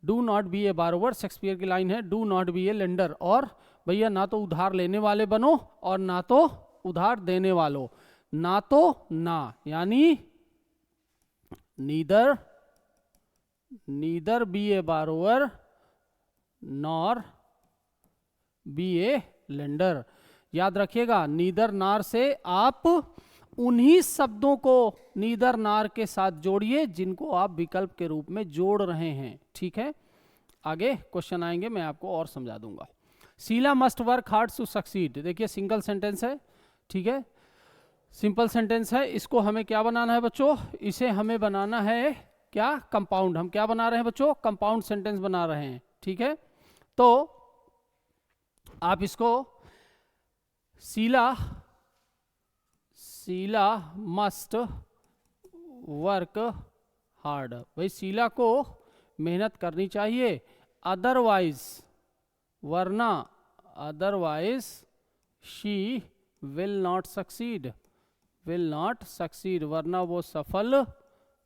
[SPEAKER 1] do not be A बारोवर, Shakespeare की लाइन है, do not be A lender. और भैया ना तो उधार लेने वाले बनो और ना तो उधार देने वालों, ना तो ना, यानी neither be A बारोवर nor be A lender. याद रखिएगा, नीदर नार से आप उन्हीं शब्दों को नीदर नार के साथ जोड़िए जिनको आप विकल्प के रूप में जोड़ रहे हैं। ठीक है, आगे क्वेश्चन आएंगे, मैं आपको और समझा दूंगा। Sheela must work hard to succeed. देखिए सिंगल सेंटेंस है, ठीक है, सिंपल सेंटेंस है। इसको हमें क्या बनाना है बच्चों, इसे हमें बनाना है क्या, कंपाउंड। हम क्या बना रहे हैं बच्चों, कंपाउंड सेंटेंस बना रहे हैं। ठीक है, तो आप इसको शीला मस्ट वर्क हार्ड, भाई शीला को मेहनत करनी चाहिए, अदरवाइज, वरना, otherwise she will not succeed, will not succeed, वरना वो सफल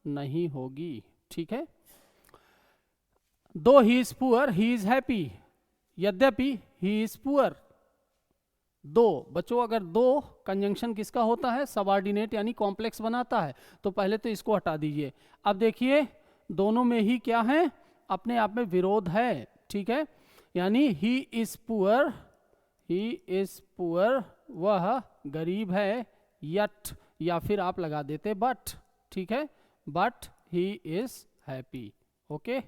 [SPEAKER 1] नहीं होगी। ठीक है, दो he is poor he is happy, यद्यपि ही इज पुअर। दो बच्चों, अगर दो कंजंक्शन किसका होता है, सबऑर्डिनेट यानी कॉम्प्लेक्स बनाता है, तो पहले तो इसको हटा दीजिए। अब देखिए दोनों में ही क्या है, अपने आप में विरोध है। ठीक है, यानी ही इज पुअर, वह गरीब है, यट, या फिर आप लगा देते बट। ठीक है, but he is happy. Okay,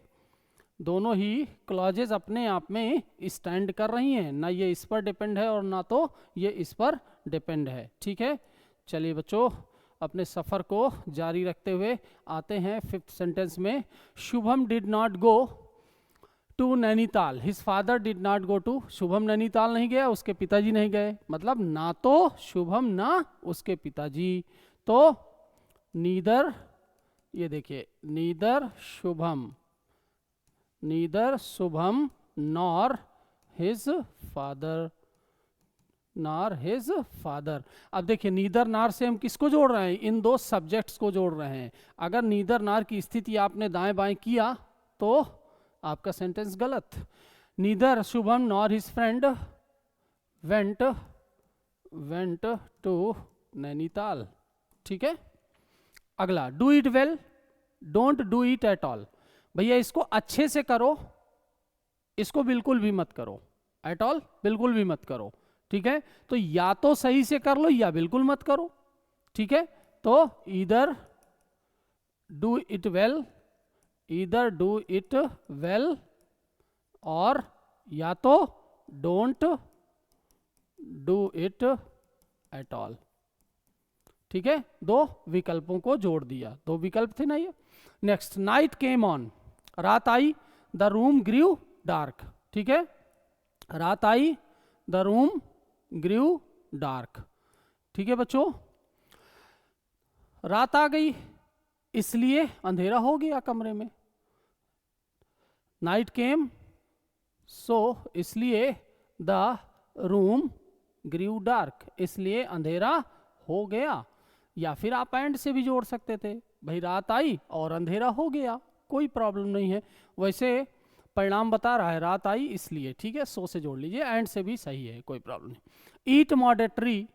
[SPEAKER 1] दोनों ही क्लॉजेज अपने आप में स्टैंड कर रही हैं, ना ये इस पर डिपेंड है और ना तो ये इस पर डिपेंड है। ठीक है, चलिए बच्चों अपने सफर को जारी रखते हुए आते हैं 5th सेंटेंस में। Shubham did not go to Nainital, his father did not go to, Shubham Nainital नहीं गया, उसके पिताजी नहीं गए, मतलब ना तो शुभम ना उसके पिताजी, तो नीदर, ये देखिए neither Shubham nor his father, अब देखिए नीदर नार से हम किसको जोड़ रहे हैं, इन दो सब्जेक्ट्स को जोड़ रहे हैं। अगर नीदर नार की स्थिति आपने दाएं बाएं किया तो आपका सेंटेंस गलत। Neither Shubham nor his friend went went to Nainital. ठीक है, अगला do it well, don't do it at all. भैया इसको अच्छे से करो, इसको बिल्कुल भी मत करो, एट ऑल बिल्कुल भी मत करो। ठीक है, तो या तो सही से कर लो या बिल्कुल मत करो। ठीक है, तो either do it well, either do it well, और या तो don't do it at all. ठीक है, दो विकल्पों को जोड़ दिया, दो विकल्प थे ना ये। नेक्स्ट, नाइट केम ऑन, रात आई, द रूम ग्रीव डार्क। ठीक है, रात आई, द रूम ग्रीव डार्क। ठीक है बच्चों, रात आ गई इसलिए अंधेरा हो गया कमरे में। नाइट केम, सो इसलिए द रूम ग्रीव डार्क, इसलिए अंधेरा हो गया। या फिर आप एंड से भी जोड़ सकते थे, भाई रात आई और अंधेरा हो गया, कोई प्रॉब्लम नहीं है। वैसे परिणाम बता रहा है रात आई इसलिए, ठीक है, सो से जोड़ लीजिए, एंड से भी सही है, कोई प्रॉब्लम नहीं। ईट मॉडरेटरी,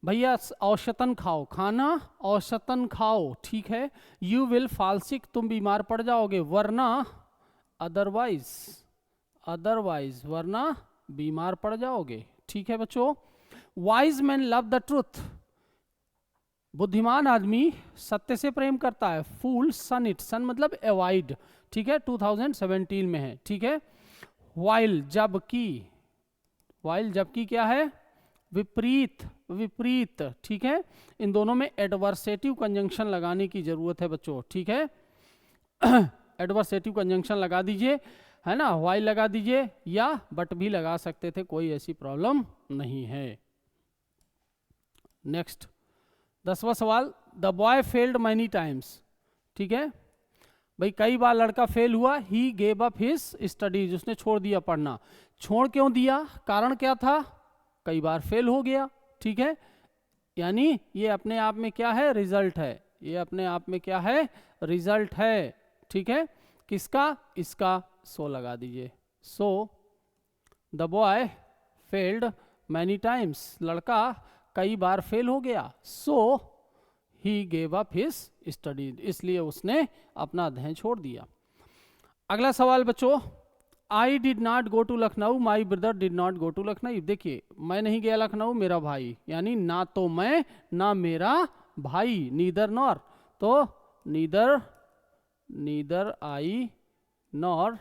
[SPEAKER 1] भैया औसतन खाओ, खाना औसतन खाओ। ठीक है, यू विल फॉल सिक, तुम बीमार पड़ जाओगे, वरना अदरवाइज, अदरवाइज वरना बीमार पड़ जाओगे। ठीक है बच्चों, wise man love the truth, बुद्धिमान आदमी सत्य से प्रेम करता है। फूल सन इट, सन मतलब अवॉइड। ठीक है, 2017 में है। ठीक है, वाइल जबकि, वाइल जबकि क्या है, विपरीत, विपरीत। ठीक है, इन दोनों में एडवर्सेटिव कंजंक्शन लगाने की जरूरत है बच्चों। ठीक है, एडवर्सेटिव कंजंक्शन लगा दीजिए, है ना, वाइल लगा दीजिए या बट भी लगा सकते थे, कोई ऐसी प्रॉब्लम नहीं है। नेक्स्ट 10वां सवाल, the boy failed many times. ठीक है भाई, कई बार लड़का फेल हुआ। ही गेव अप हिज स्टडीज, उसने छोड़ दिया पढ़ना। छोड़ क्यों दिया, कारण क्या था, कई बार फेल हो गया। ठीक है, यानी ये अपने आप में क्या है, रिजल्ट है, ये अपने आप में क्या है, रिजल्ट है। ठीक है, किसका, इसका, सो लगा दीजिए। So the boy failed many times, लड़का कई बार फेल हो गया। So he gave up his studies, इसलिए उसने अपना अध्ययन छोड़ दिया। अगला सवाल बच्चों, I did not go to Lucknow, my brother did not go to Lucknow. देखिए, मैं नहीं गया लखनऊ, मेरा भाई, यानी ना तो मैं ना मेरा भाई, नीदर नॉर, तो neither, neither I nor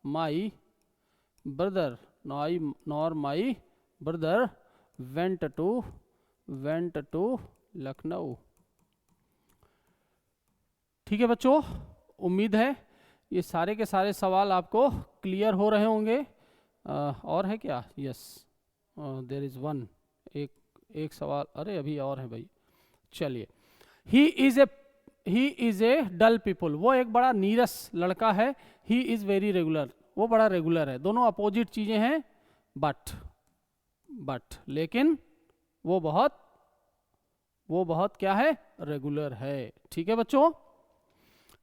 [SPEAKER 1] my brother, nor my brother went to Lucknow. ठीक है बच्चों, उम्मीद है ये सारे के सारे सवाल आपको क्लियर हो रहे होंगे। और है क्या, यस देयर इज वन, एक सवाल, अरे अभी और है भाई। चलिए, he is a dull people, वो एक बड़ा नीरस लड़का है। ही इज वेरी रेगुलर, वो बड़ा रेगुलर है। दोनों अपोजिट चीजें हैं, बट लेकिन वो बहुत क्या है, रेगुलर है। ठीक है बच्चों,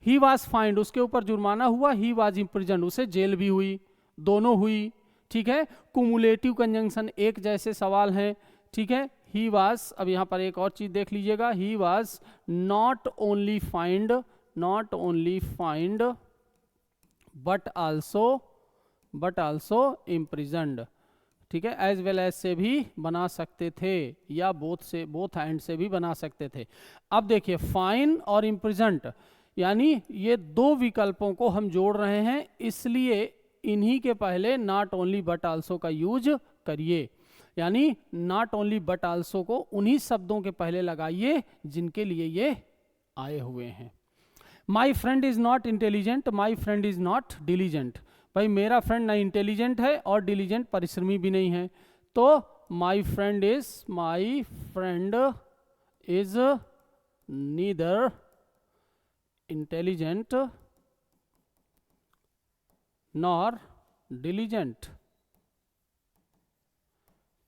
[SPEAKER 1] ही वॉज फाइंड, उसके ऊपर जुर्माना हुआ। ही वॉज इम्प्रिजन, उसे जेल भी हुई, दोनों हुई। ठीक है, कुमुलेटिव कंजंक्शन, एक जैसे सवाल हैं। ठीक है, ही वॉज, अब यहां पर एक और चीज देख लीजिएगा, he was not only find, not only find but also imprisoned. ठीक है, एज वेल एज से भी बना सकते थे, या बोथ एंड से भी बना सकते थे। अब देखिए, फाइन और इम्प्रिजन्ट, यानी ये दो विकल्पों को हम जोड़ रहे हैं, इसलिए इन्हीं के पहले नॉट ओनली बट आल्सो का यूज करिए। यानी नॉट ओनली बट आल्सो को उन्हीं शब्दों के पहले लगाइए जिनके लिए ये आए हुए हैं। My friend is not intelligent, my friend is not diligent. भाई मेरा फ्रेंड ना इंटेलिजेंट है और डिलीजेंट परिश्रमी भी नहीं है, तो my friend is neither intelligent nor diligent.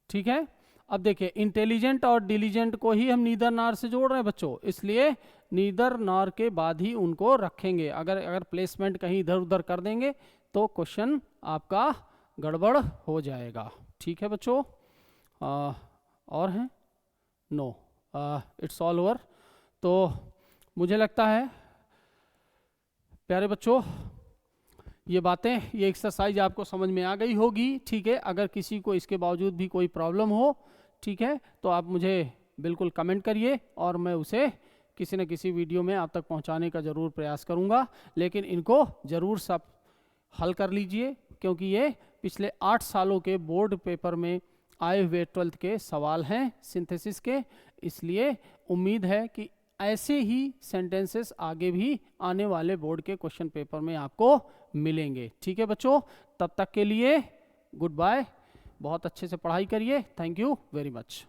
[SPEAKER 1] ठीक है, अब देखिए, इंटेलिजेंट और डिलीजेंट को ही हम नीदर नॉर से जोड़ रहे हैं बच्चों, इसलिए नीदर नॉर के बाद ही उनको रखेंगे। अगर प्लेसमेंट कहीं इधर उधर कर देंगे तो क्वेश्चन आपका गड़बड़ हो जाएगा। ठीक है बच्चों, और हैं? No, it's all over. तो मुझे लगता है प्यारे बच्चों ये बातें, ये एक्सरसाइज आपको समझ में आ गई होगी, ठीक है। अगर किसी को इसके बावजूद भी कोई प्रॉब्लम हो, ठीक है, तो आप मुझे बिल्कुल कमेंट करिए और मैं उसे किसी न किसी वीडियो में आप तक पहुंचाने का ज़रूर प्रयास करूंगा। लेकिन इनको ज़रूर सब हल कर लीजिए, क्योंकि ये पिछले 8 सालों के बोर्ड पेपर में आए हुए 12th के सवाल हैं सिंथेसिस के। इसलिए उम्मीद है कि ऐसे ही सेंटेंसेस आगे भी आने वाले बोर्ड के क्वेश्चन पेपर में आपको मिलेंगे, ठीक है बच्चों। तब तक के लिए गुड बाय, बहुत अच्छे से पढ़ाई करिए। Thank you very much.